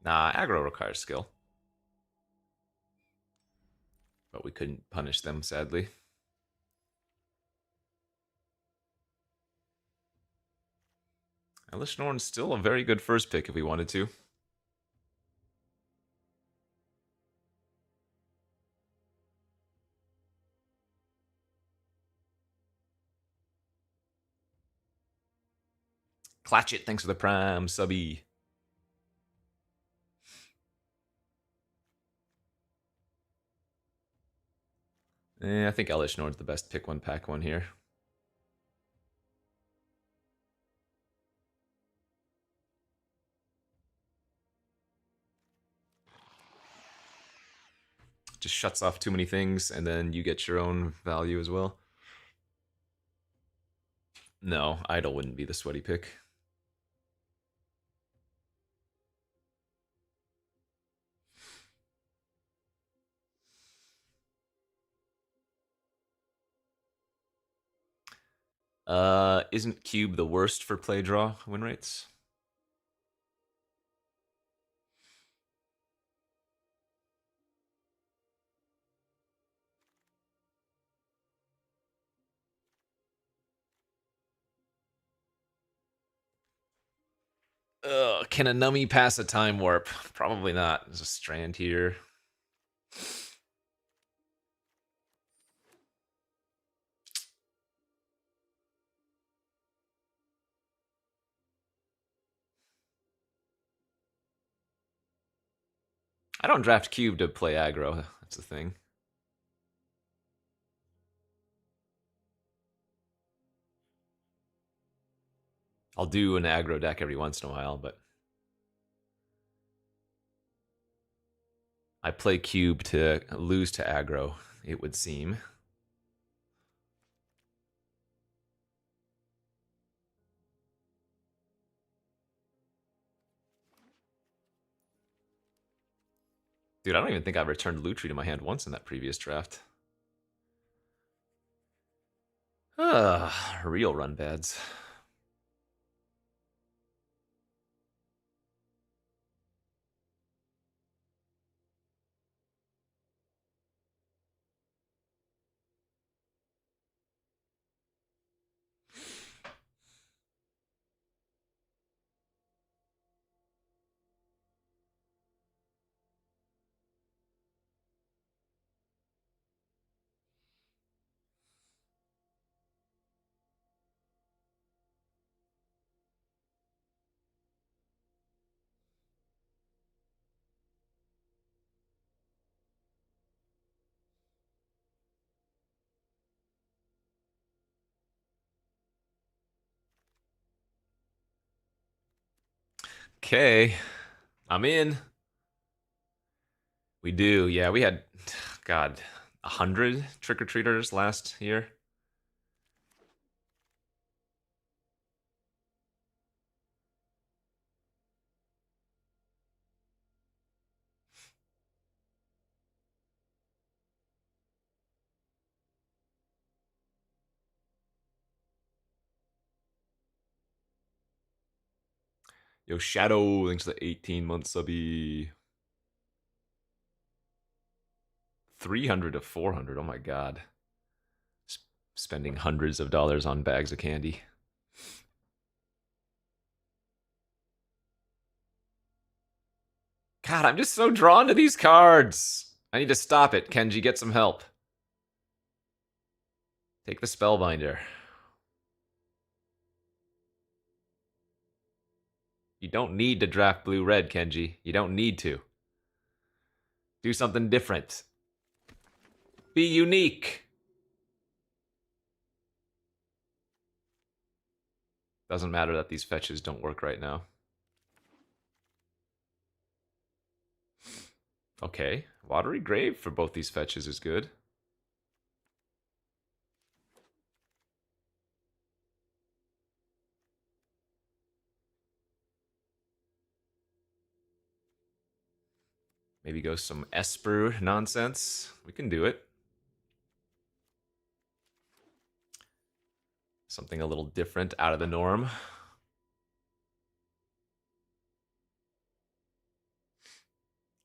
Nah, aggro requires skill. But we couldn't punish them, sadly. Elish Norn's still a very good first pick if we wanted to. Clatch it, thanks for the prime, subby. I think Elish Norn's the best pick one, pack one here. Just shuts off too many things, and then you get your own value as well. No, Idol wouldn't be the sweaty pick. Isn't Cube the worst for play draw win rates? Can a nummy pass a time warp? Probably not. There's a strand here. I don't draft Cube to play aggro. That's the thing. I'll do an aggro deck every once in a while, but I play cube to lose to aggro, it would seem. Dude, I don't even think I've returned Lutri to my hand once in that previous draft. Real run bads. Okay, I'm in. We do, yeah. We had, God, 100 trick or treaters last year. Yo, Shadow, thanks to the 18-month subby. 300 to 400. Oh my God. Spending hundreds of dollars on bags of candy. God, I'm just so drawn to these cards. I need to stop it. Kenji, get some help. Take the Spellbinder. You don't need to draft blue-red, Kenji. You don't need to. Do something different. Be unique. Doesn't matter that these fetches don't work right now. Okay, Watery Grave for both these fetches is good. Maybe go some Esper nonsense. We can do it. Something a little different, out of the norm.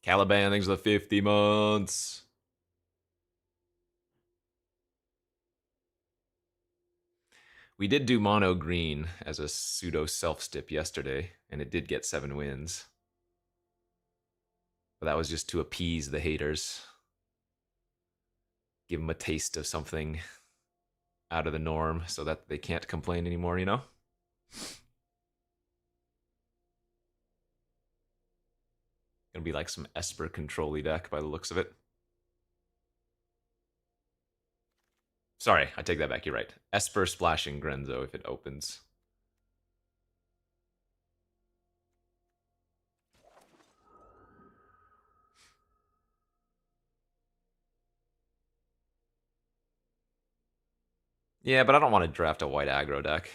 Caliban, thanks for the 50 months. We did do mono green as a pseudo self-stip yesterday, and it did get 7 wins. But that was just to appease the haters. Give them a taste of something out of the norm so that they can't complain anymore, you know? Gonna be like some Esper control-y deck by the looks of it. Sorry, I take that back, you're right. Esper splashing Grenzo if it opens. Yeah, but I don't want to draft a white aggro deck.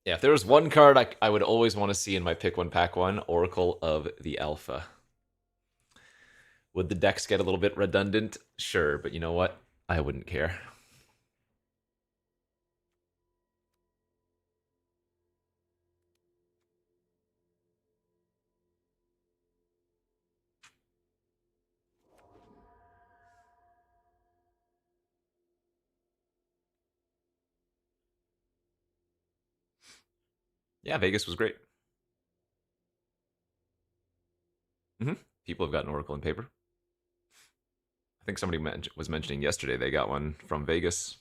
Yeah, if there was one card I would always want to see in my pick one, pack one, Oracle of the Alpha. Would the decks get a little bit redundant? Sure, but you know what? I wouldn't care. Yeah, Vegas was great. Mm-hmm. People have gotten Oracle in paper. I think somebody was mentioning yesterday they got one from Vegas.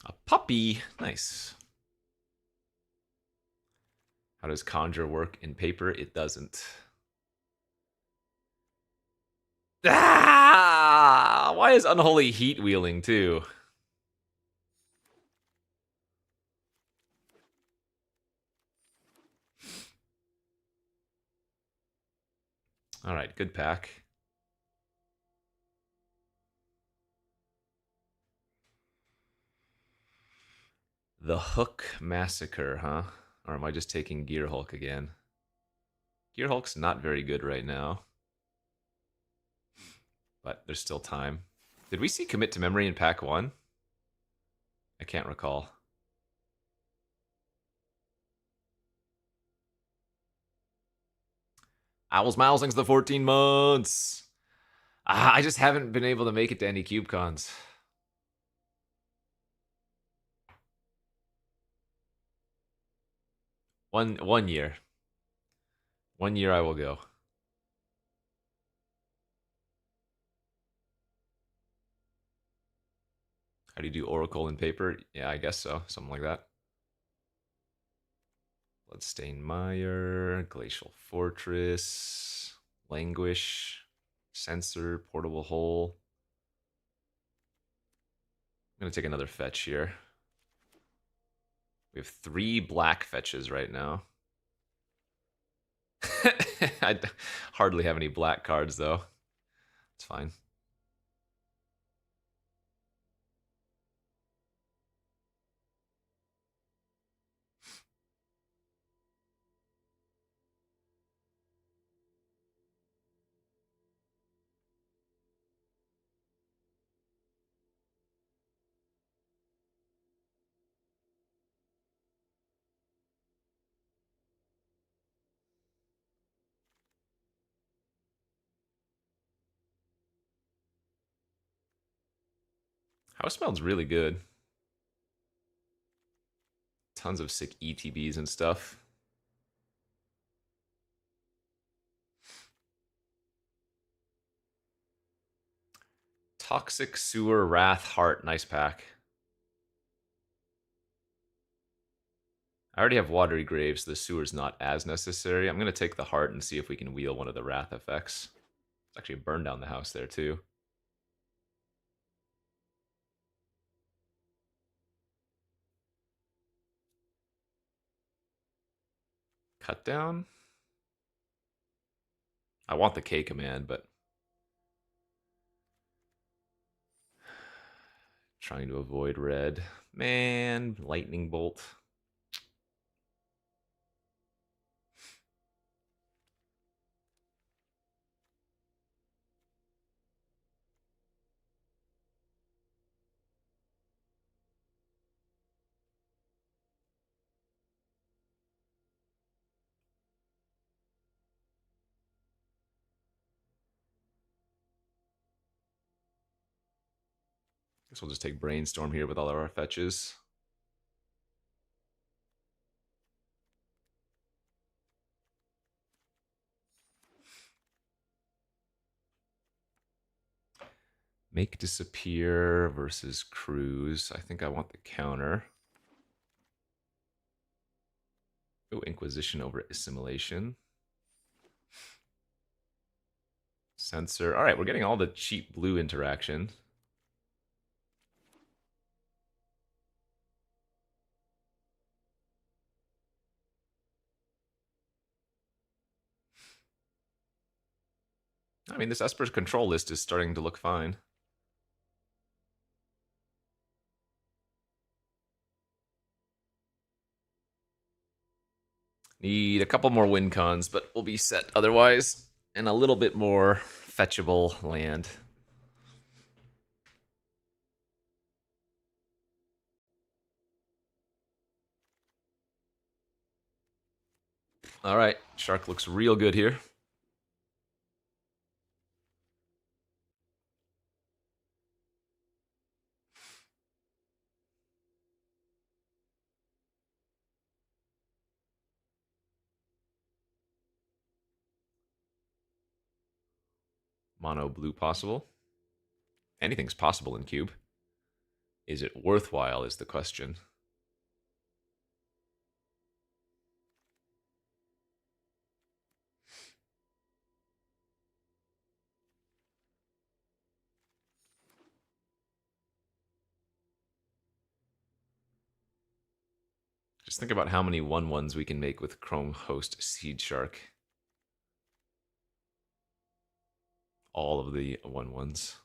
A puppy. Nice. How does Conjure work in paper? It doesn't. Ah! Why is Unholy Heat wheeling too? All right, good pack. The Hook Massacre, huh? Or am I just taking Gear Hulk again? Gear Hulk's not very good right now, but there's still time. Did we see Commit to Memory in pack 1? I can't recall. Owls Mousing's the 14 months. I just haven't been able to make it to any CubeCons. One year. 1 year I will go. How do you do Oracle in paper? Yeah, I guess so. Something like that. Bloodstained Mire, Glacial Fortress, Languish, Sensor, Portable Hole. I'm going to take another fetch here. We have 3 black fetches right now. I hardly have any black cards, though. It's fine. House smells really good. Tons of sick ETBs and stuff. Toxic Sewer Wrath Heart. Nice pack. I already have Watery Graves. So the sewer's not as necessary. I'm going to take the heart and see if we can wheel one of the Wrath effects. It's actually burned down the house there, too. Cut down? I want the K command, but trying to avoid red. Man, lightning bolt. Guess we'll just take Brainstorm here with all of our fetches. Make Disappear versus Cruise. I think I want the counter. Oh, Inquisition over Assimilation. Sensor. All right, we're getting all the cheap blue interaction. I mean, this Esper's control list is starting to look fine. Need a couple more win cons, but we'll be set otherwise. And a little bit more fetchable land. All right, Shark looks real good here. Mono blue possible? Anything's possible in cube. Is it worthwhile is the question. Just think about how many 1/1s we can make with Chrome Host Seed Shark. All of the 1/1s.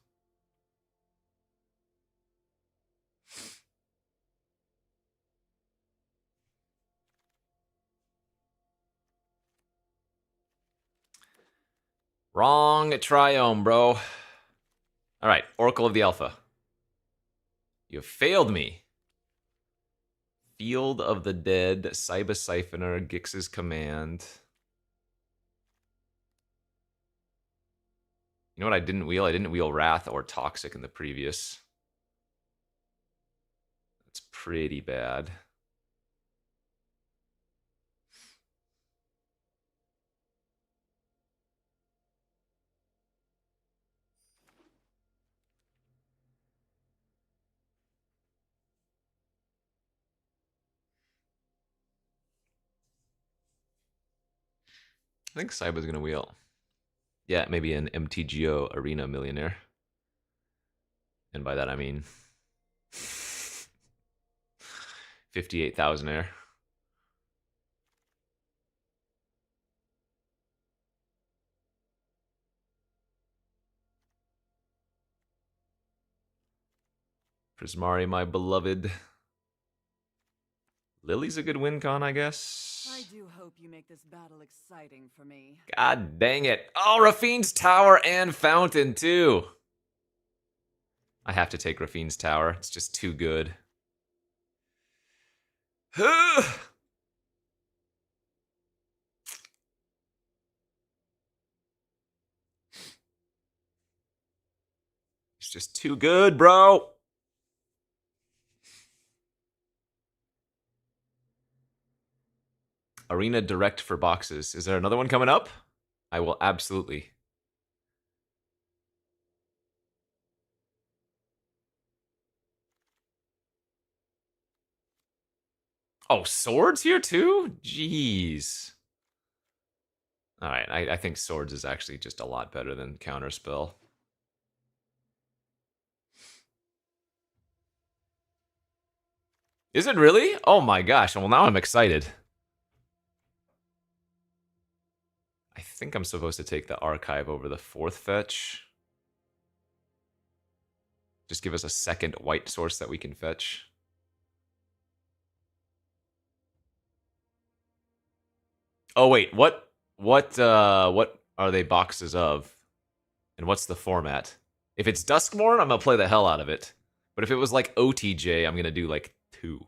Wrong triome, bro. All right, Oracle of the Alpha. You have failed me. Field of the Dead, Cyber Siphoner, Gix's Command. You know what I didn't wheel? I didn't wheel Wrath or Toxic in the previous. That's pretty bad. I think Cyber's going to wheel. Yeah, maybe an MTGO Arena Millionaire. And by that I mean 58,000 air. Prismari, my beloved. Lily's a good win con, I guess. I do hope you make this battle exciting for me. God dang it. Oh, Rafine's Tower and Fountain, too. I have to take Rafine's Tower. It's just too good. It's just too good, bro. Arena Direct for boxes. Is there another one coming up? I will absolutely. Oh, swords here too? Jeez. All right, I think swords is actually just a lot better than counterspell. Is it really? Oh my gosh. Well, now I'm excited. I think I'm supposed to take the archive over the fourth fetch. Just give us a second white source that we can fetch. Oh wait, what are they boxes of? And what's the format? If it's Duskmourn, I'm gonna play the hell out of it. But if it was like OTJ, I'm gonna do like 2.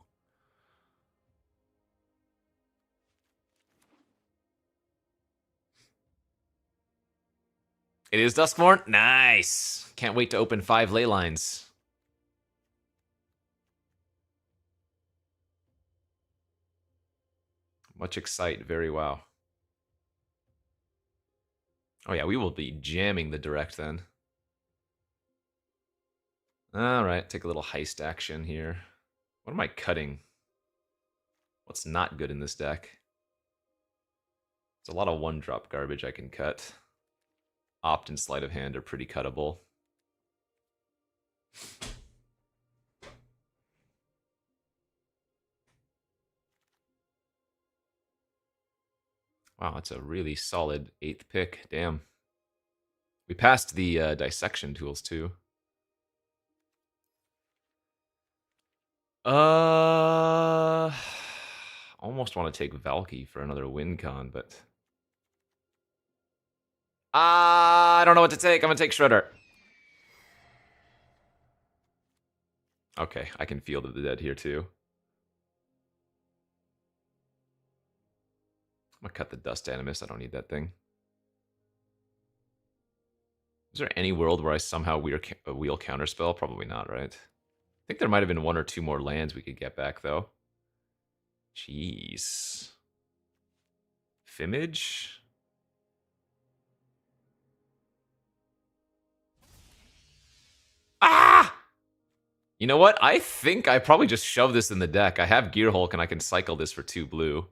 It is Duskmourn? Nice! Can't wait to open 5 ley lines. Much excite, very wow. Oh yeah, we will be jamming the direct then. Alright, take a little heist action here. What am I cutting? What's not good in this deck? It's a lot of 1-drop garbage I can cut. Opt and Sleight of Hand are pretty cuttable. Wow, that's a really solid 8th pick. Damn. We passed the dissection tools too. Almost want to take Valky for another win con, but I don't know what to take. I'm gonna take Shredder. Okay, I can Field of the Dead here too. I'm gonna cut the Dust Animus. I don't need that thing. Is there any world where I somehow wheel Counterspell? Probably not, right? I think there might have been 1 or 2 more lands we could get back, though. Jeez. Fimage? You know what? I think I probably just shove this in the deck. I have Gear Hulk and I can cycle this for 2 blue.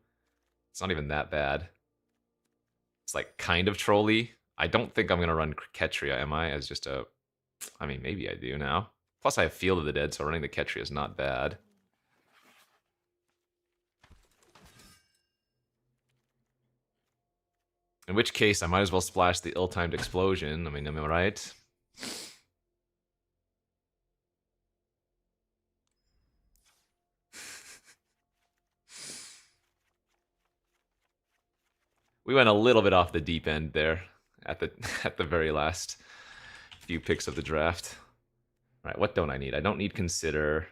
It's not even that bad. It's like kind of trolly. I don't think I'm going to run Ketria, am I? As just a... I mean, maybe I do now. Plus I have Field of the Dead, so running the Ketria is not bad. In which case, I might as well splash the ill-timed explosion. I mean, am I right? We went a little bit off the deep end there at the at the very last few picks of the draft. All right, what don't I need? I don't need Consider.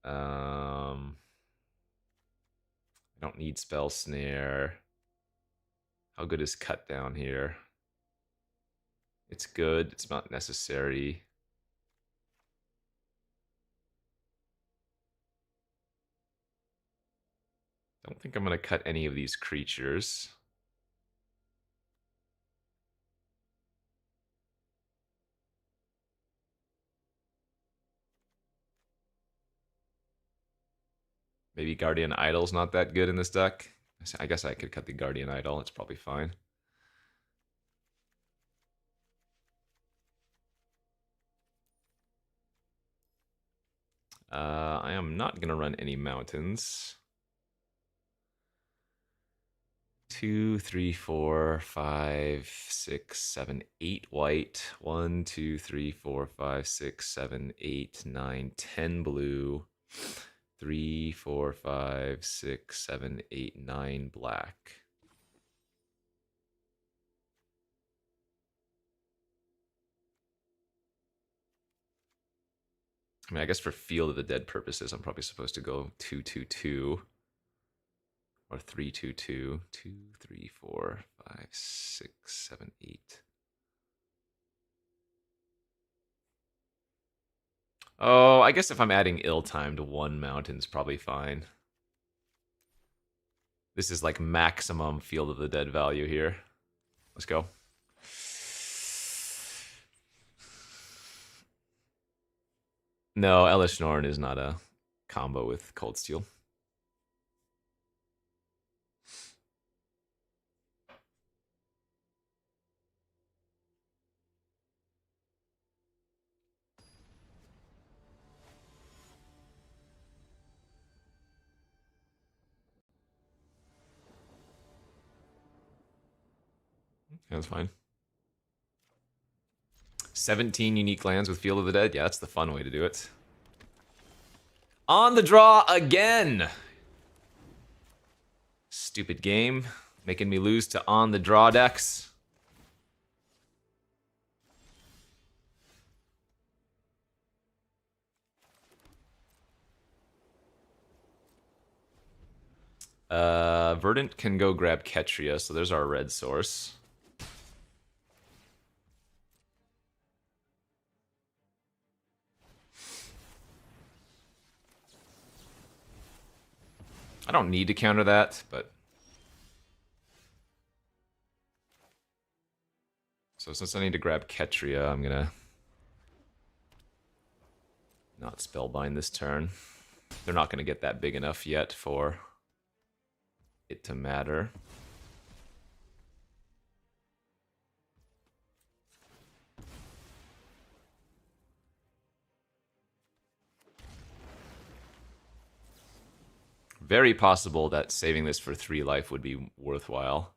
I don't need Spell Snare. How good is Cut Down here? It's good. It's not necessary. Don't think I'm going to cut any of these creatures. Maybe Guardian Idol's not that good in this deck. I guess I could cut the Guardian Idol. It's probably fine. I am not going to run any mountains. 2, 3, 4, 5, 6, 7, 8 white. 1, 2, 3, 4, 5, 6, 7, 8, 9, 10 blue. 3, 4, 5, 6, 7, 8, 9 black. I mean, I guess for Field of the Dead purposes, I'm probably supposed to go 2, 2, 2. Or 3, 2, 2. 2, 3, 4, 5, 6, 7, 8. Oh, I guess if I'm adding ill-timed, 1 mountain's probably fine. This is like maximum Field of the Dead value here. Let's go. No, Elish Norn is not a combo with Cold Steel. Yeah, that's fine. 17 unique lands with Field of the Dead. Yeah, that's the fun way to do it. On the draw again! Stupid game. Making me lose to on the draw decks. Verdant can go grab Ketria, so there's our red source. I don't need to counter that, but... So since I need to grab Ketria, I'm gonna... not Spellbind this turn. They're not gonna get that big enough yet for it to matter. Very possible that saving this for 3 life would be worthwhile.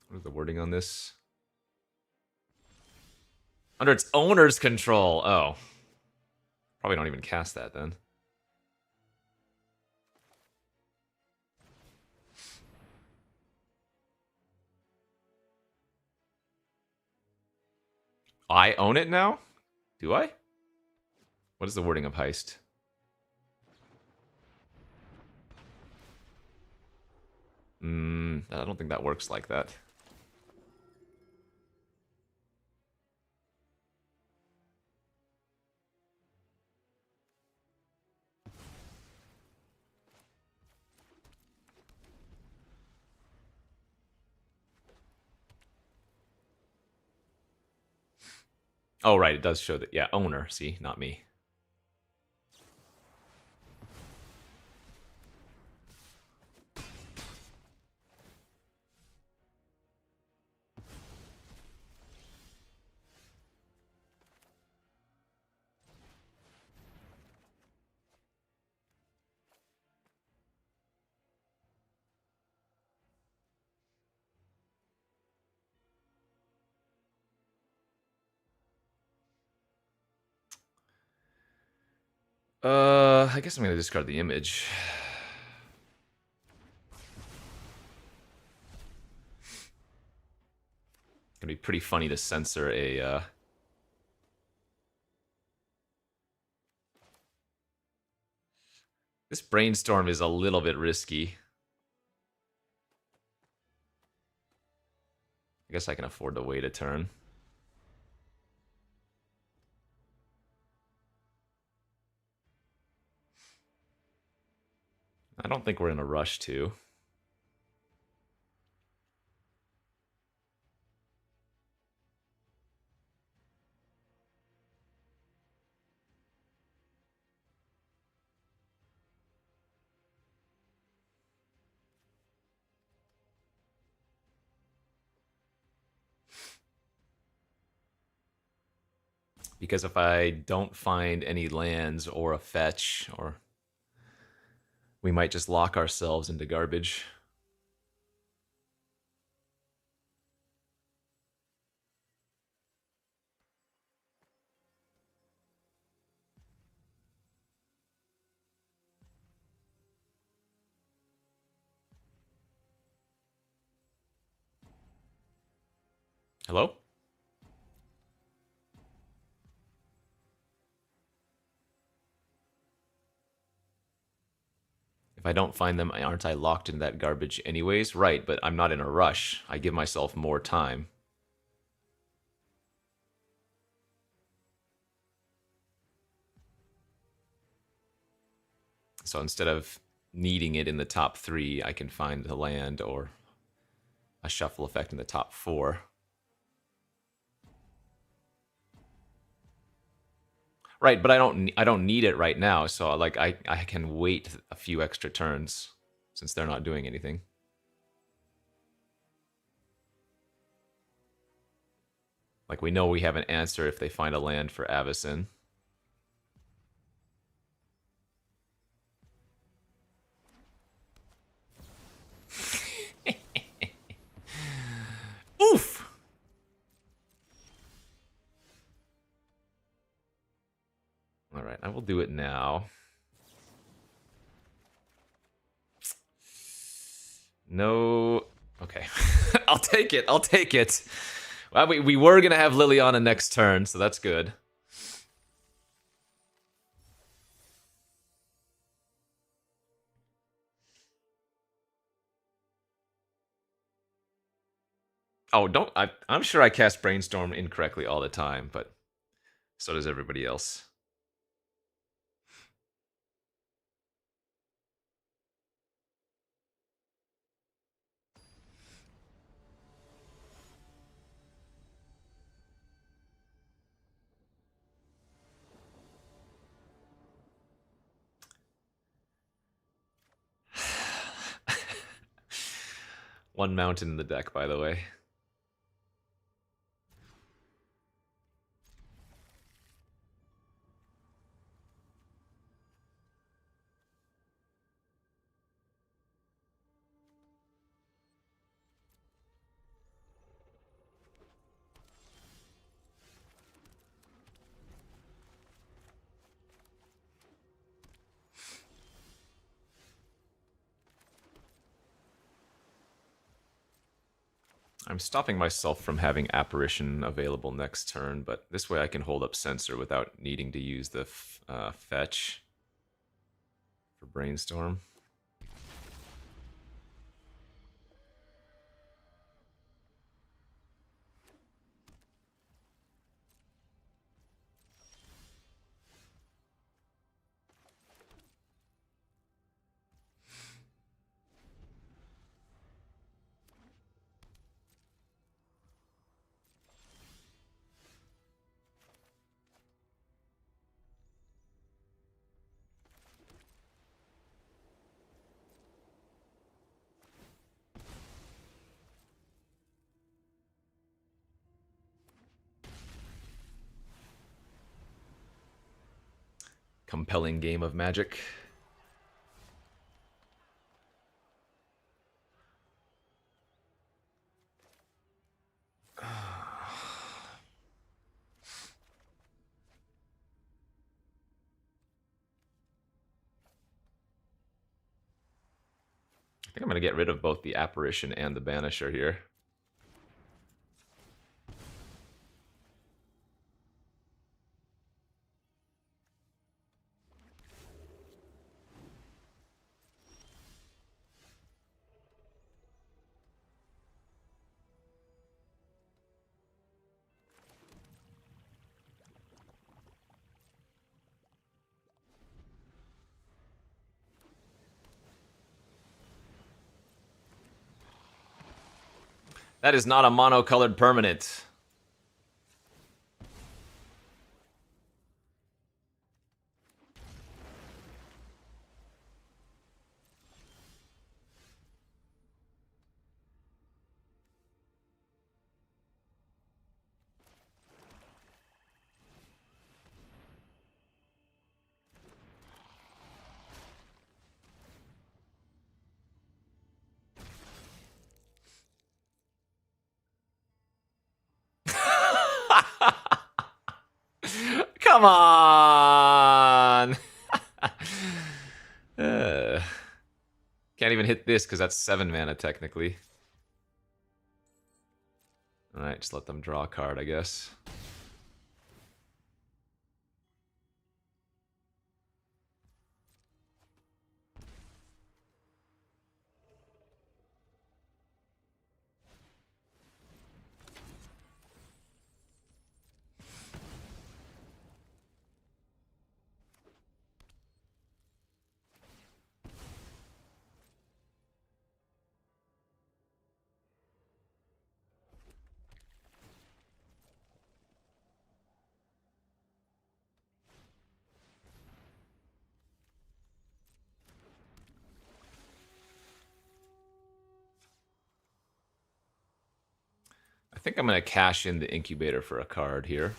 What is the wording on this? Under its owner's control. Oh. Probably don't even cast that then. I own it now? Do I? What is the wording of Heist? I don't think that works like that. Oh, right, it does show that. Yeah, owner. See, not me. I guess I'm gonna discard the image. It's gonna be pretty funny to censor a. This brainstorm is a little bit risky. I guess I can afford to wait a turn. I don't think we're in a rush to. Because if I don't find any lands or a fetch, or we might just lock ourselves into garbage. Hello? If I don't find them, aren't I locked in that garbage anyways? Right, but I'm not in a rush. I give myself more time. So instead of needing it in the top 3, I can find the land or a shuffle effect in the top 4. Right, but I don't need it right now, so like I can wait a few extra turns since they're not doing anything. Like we know we have an answer if they find a land for Avacyn. Oof! All right, I will do it now. No. Okay. I'll take it. I'll take it. Well, we were going to have Liliana next turn, so that's good. Oh, don't. I'm sure I cast Brainstorm incorrectly all the time, but so does everybody else. One mountain in the deck, by the way. I'm stopping myself from having Apparition available next turn, but this way I can hold up Censor without needing to use the fetch for Brainstorm. compelling game of Magic. I think I'm going to get rid of both the Apparition and the Banisher here. That is not a monocolored permanent. Come on! Can't even hit this because that's 7 mana technically. Alright, just let them draw a card, I guess. I think I'm going to cash in the Incubator for a card here.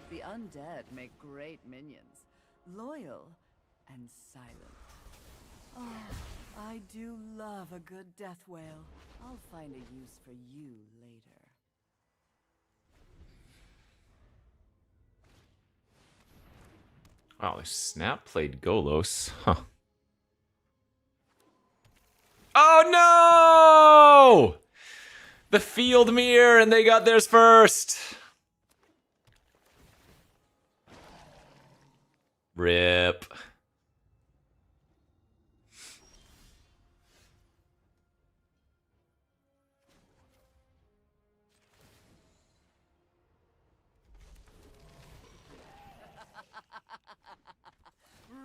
The undead make great minions. Loyal and silent. Oh, I do love a good death wail. I'll find a use for you later. Wow, Snap played Golos. Huh. Oh no! The Field Mirror, and they got theirs first. Rip.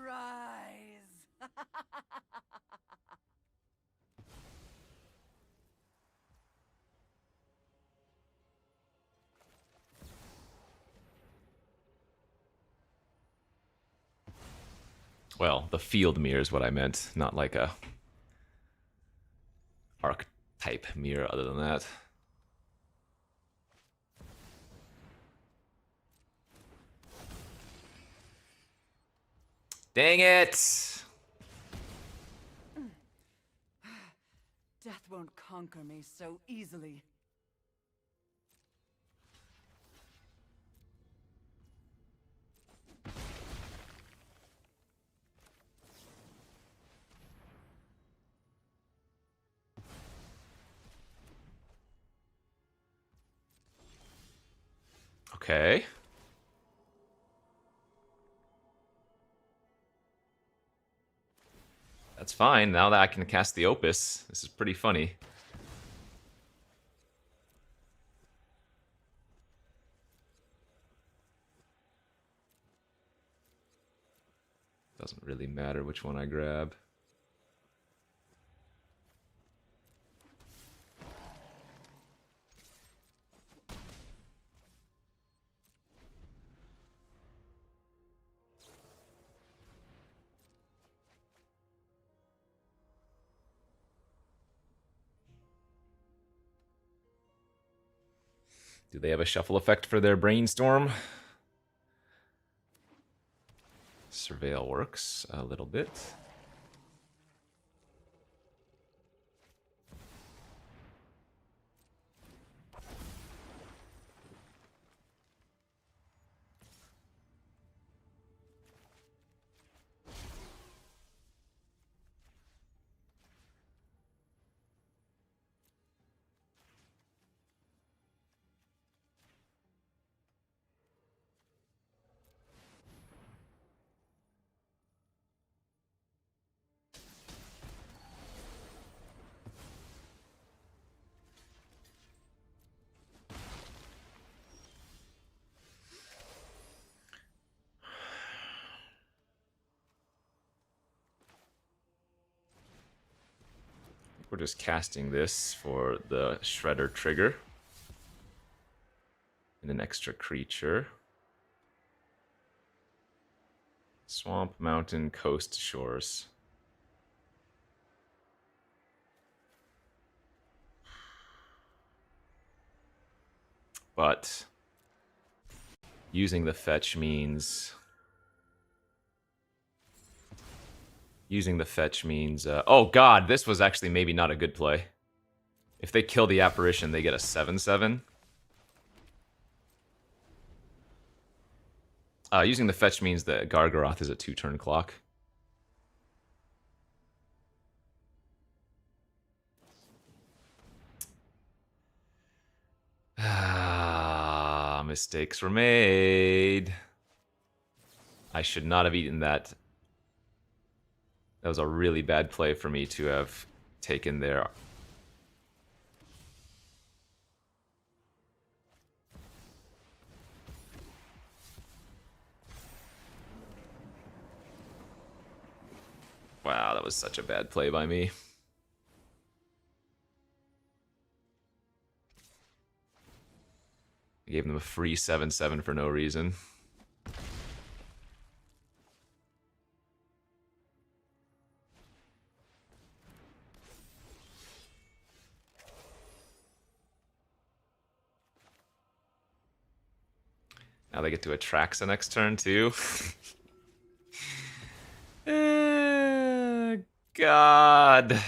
Rise! Well, the Field Mirror is what I meant, not like a archetype mirror other than that. Dang it! Death won't conquer me so easily. Okay. That's fine, now that I can cast the Opus. This is pretty funny. Doesn't really matter which one I grab. Do they have a shuffle effect for their brainstorm? Surveil works a little bit. We're just casting this for the Shredder trigger. And an extra creature. Swamp, mountain, coast, shores. But using the fetch means... oh god, this was actually maybe not a good play. If they kill the apparition, they get a 7/7. Using the fetch means that Gargaroth is a 2-turn clock. Mistakes were made. I should not have eaten that. That was a really bad play for me to have taken there. Wow, that was such a bad play by me. I gave them a free 7/7 for no reason. Now they get to Atraxa next turn, too. God.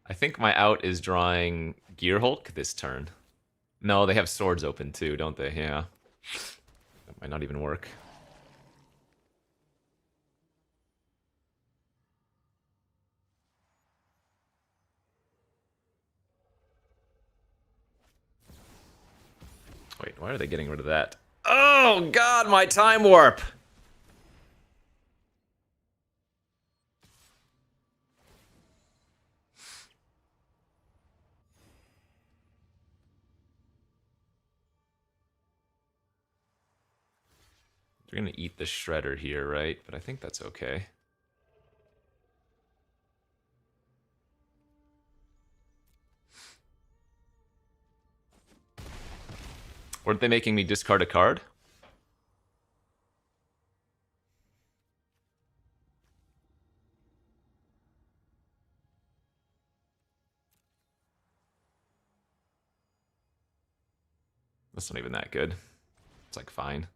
I think my out is drawing Gear Hulk this turn. No, they have swords open too, don't they? Yeah. That might not even work. Wait, why are they getting rid of that? Oh god, my time warp! They're gonna eat the Shredder here, right? But I think that's okay. Weren't they making me discard a card? That's not even that good. It's like fine.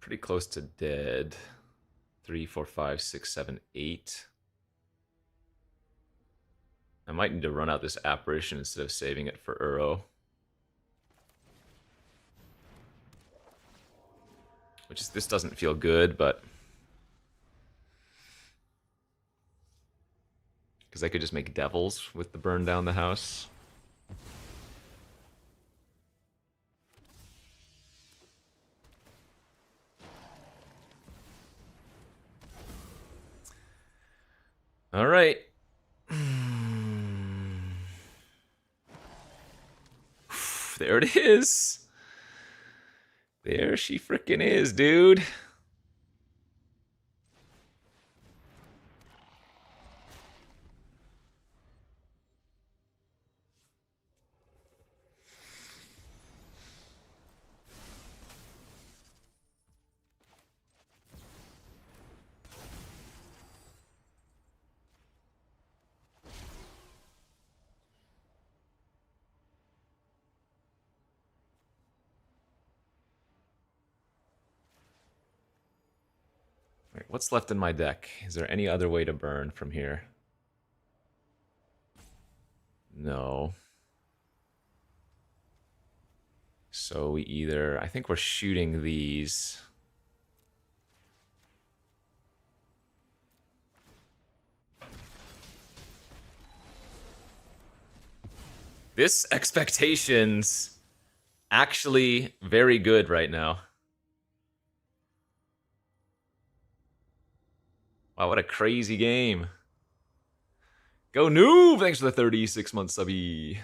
Pretty close to dead. 3, 4, 5, 6, 7, 8. I might need to run out this apparition instead of saving it for Uro. Which is, this doesn't feel good, but because I could just make devils with the burn down the house. All right. There it is. There she frickin' is, dude. Wait, what's left in my deck? Is there any other way to burn from here? No. So we either... I think we're shooting these. This expectation's actually very good right now. Wow, what a crazy game. Go Noob! Thanks for the 36-month subby.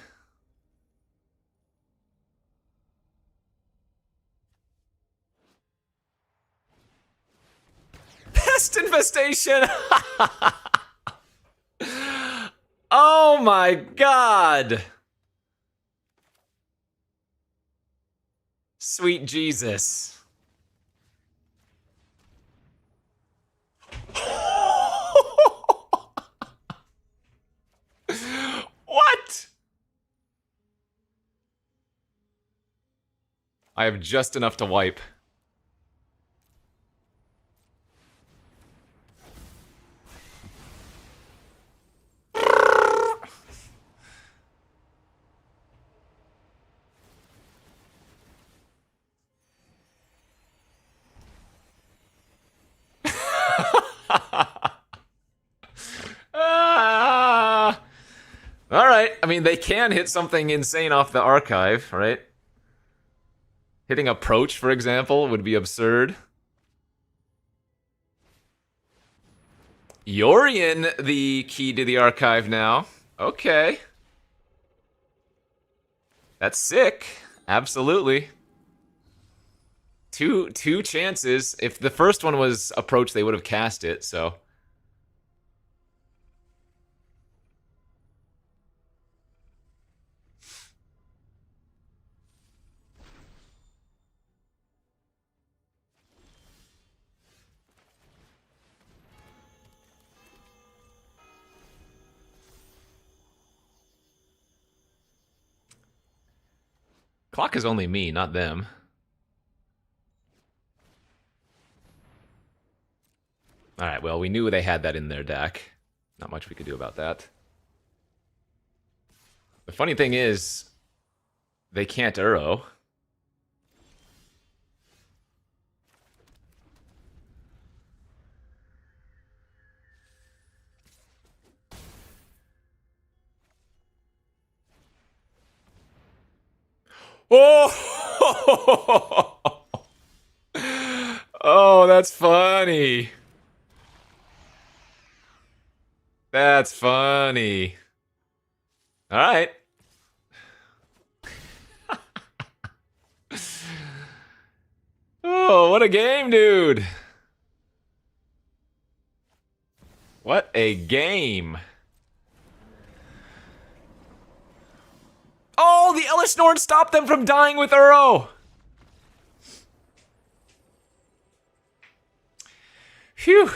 Pest infestation! Oh my god! Sweet Jesus. What? I have just enough to wipe. All right. I mean, they can hit something insane off the archive, right? Hitting approach, for example, would be absurd. Yorian, the key to the archive now. Okay. That's sick. Absolutely. Two chances. If the first one was approach, they would have cast it, so... Clock is only me, not them. Alright, well, we knew they had that in their deck. Not much we could do about that. The funny thing is, they can't Uro. Oh! Oh, that's funny. That's funny. All right. Oh, what a game, dude. What a game. Oh, the Ellis Nord stopped them from dying with Uro. Phew.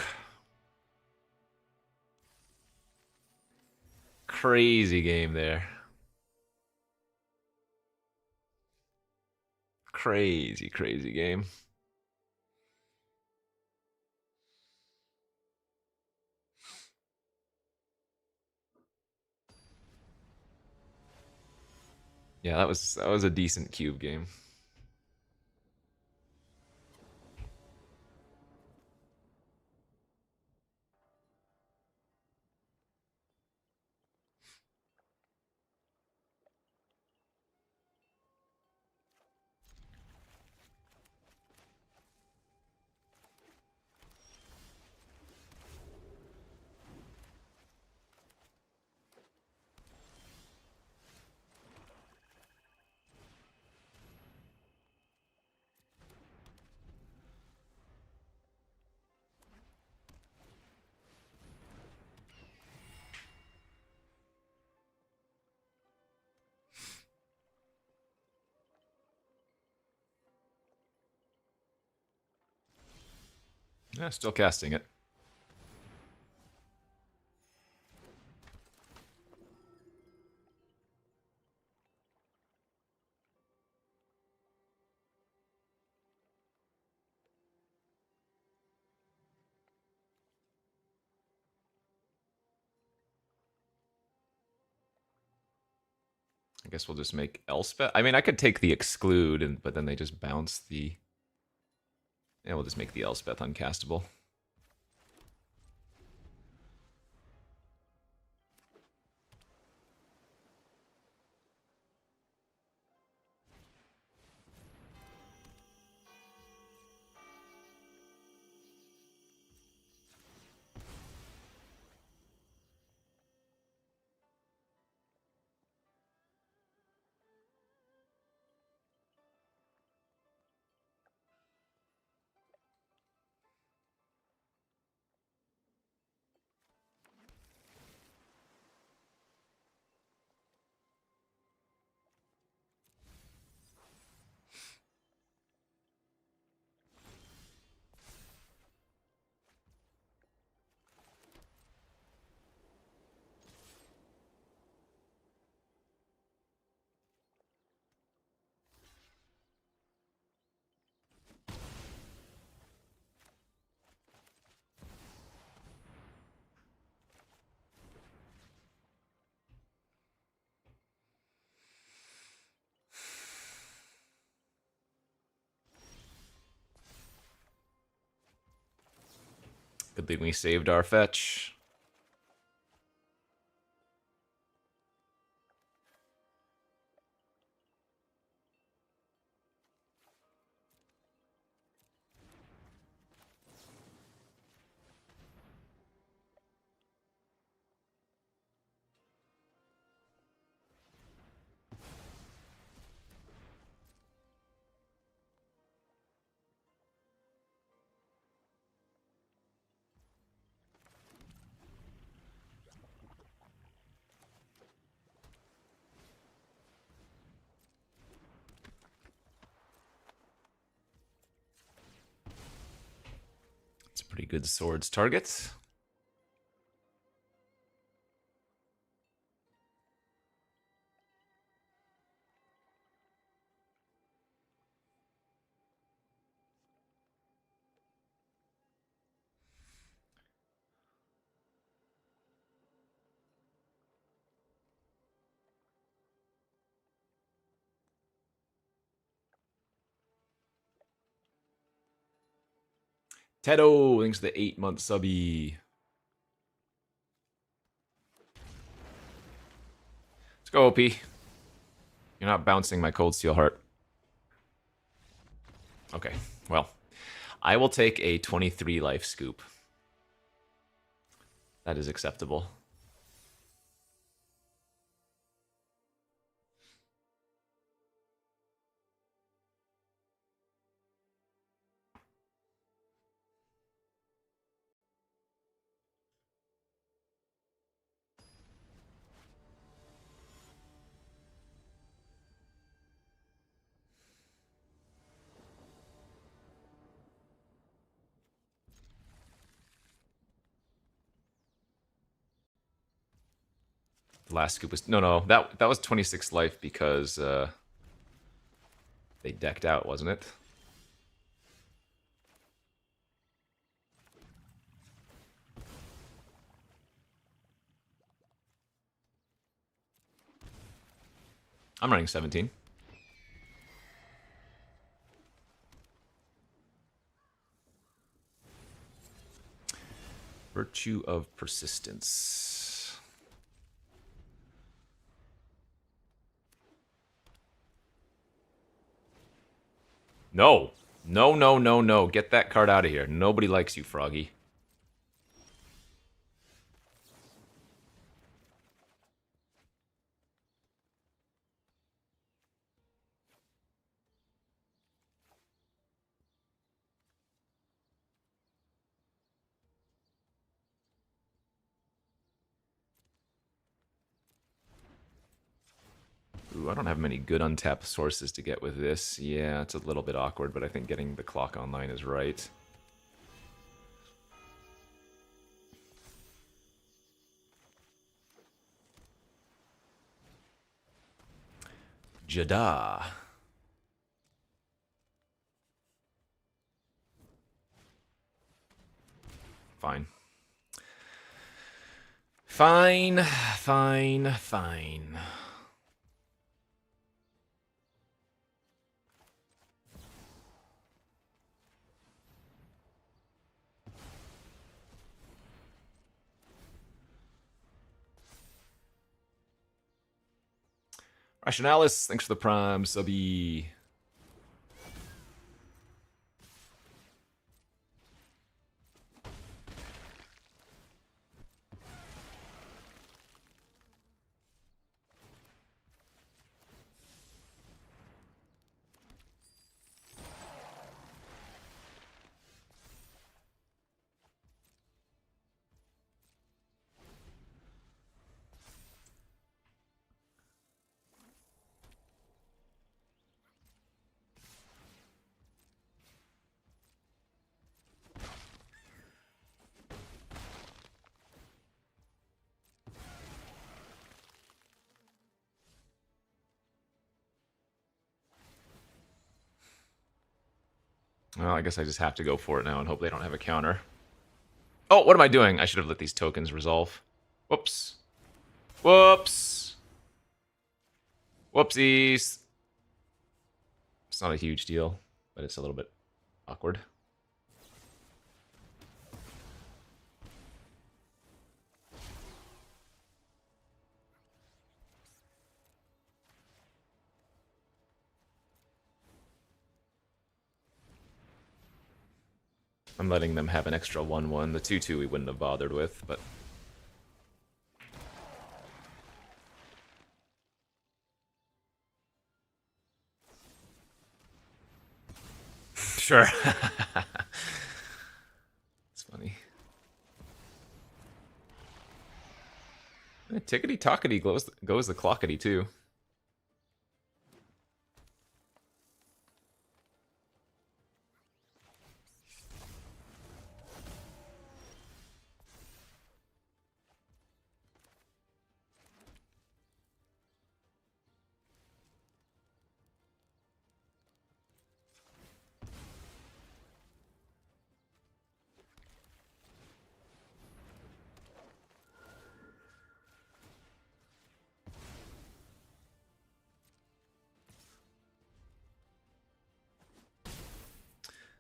Crazy game there. Crazy, crazy game. Yeah, that was a decent cube game. Yeah, still casting it. I guess we'll just make Elspeth. I mean, I could take the exclude, but then they just bounce the. Yeah, we'll just make the Elspeth uncastable. Good thing we saved our fetch. It's a pretty good swords target. Tedo, thanks to the 8-month subby. Let's go, OP. You're not bouncing my Cold Steel Heart. Okay, well, I will take a 23 life scoop. That is acceptable. The last scoop was no, that was 26 life because they decked out, wasn't it? I'm running 17. Virtue of persistence. No. No, no, no, no. Get that card out of here. Nobody likes you, Froggy. Ooh, I don't have many good untapped sources to get with this. Yeah, it's a little bit awkward, but I think getting the clock online is right. Jeddah. Fine. Fine, fine, fine. Rationalis, thanks for the prime, subby. Well, I guess I just have to go for it now and hope they don't have a counter. Oh, what am I doing? I should have let these tokens resolve. Whoops. Whoops. Whoopsies. It's not a huge deal, but it's a little bit awkward. I'm letting them have an extra 1-1. The 2-2 we wouldn't have bothered with, but... Sure. It's funny. Tickety-tockety goes the clockety, too.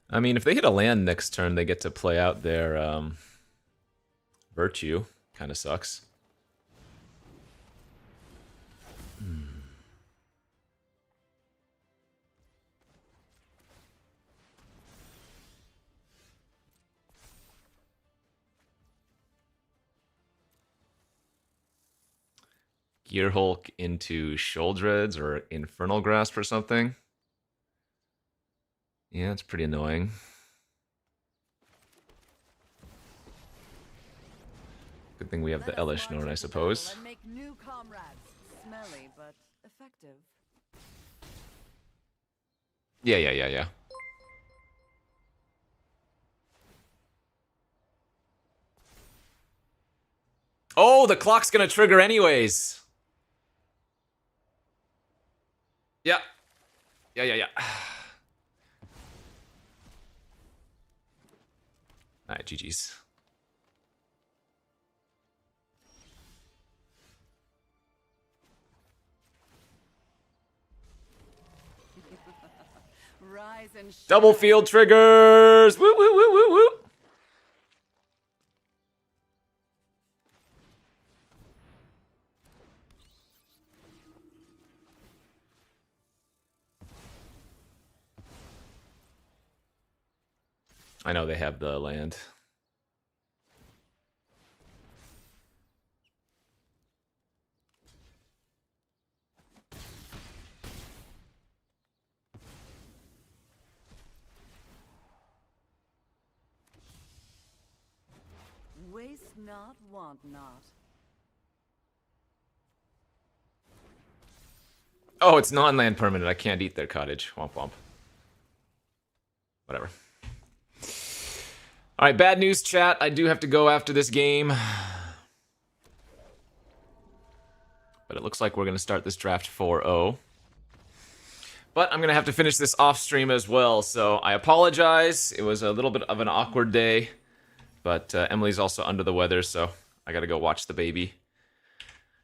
I mean, if they hit a land next turn, they get to play out their virtue. Kind of sucks. Gear Hulk into Sholdreds or Infernal Grasp or something. Yeah, it's pretty annoying. Good thing we have the Elish Norn, I suppose. And make new comrades. Smelly, but effective. Yeah. Oh, the clock's gonna trigger anyways. Yeah. Alright, GG's. Rise and shine. Double field triggers! Woo, woo, woo, woo, woo! I know they have the land. Waste not, want not. Oh, it's non-land permanent. I can't eat their cottage. Womp womp. Whatever. Alright, bad news, chat. I do have to go after this game. But it looks like we're going to start this draft 4-0. But I'm going to have to finish this off stream as well, so I apologize. It was a little bit of an awkward day. But Emily's also under the weather, so I got to go watch the baby.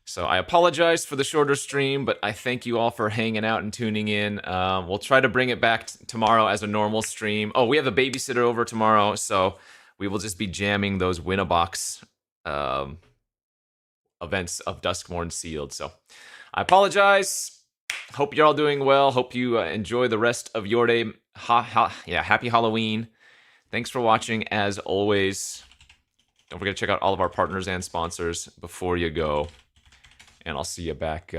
So I apologize for the shorter stream, but I thank you all for hanging out and tuning in. We'll try to bring it back tomorrow as a normal stream. Oh, we have a babysitter over tomorrow, so we will just be jamming those Win-A-Box events of Duskmorn Sealed. So I apologize. Hope you're all doing well. Hope you enjoy the rest of your day. Happy Halloween. Thanks for watching, as always. Don't forget to check out all of our partners and sponsors before you go. And I'll see you back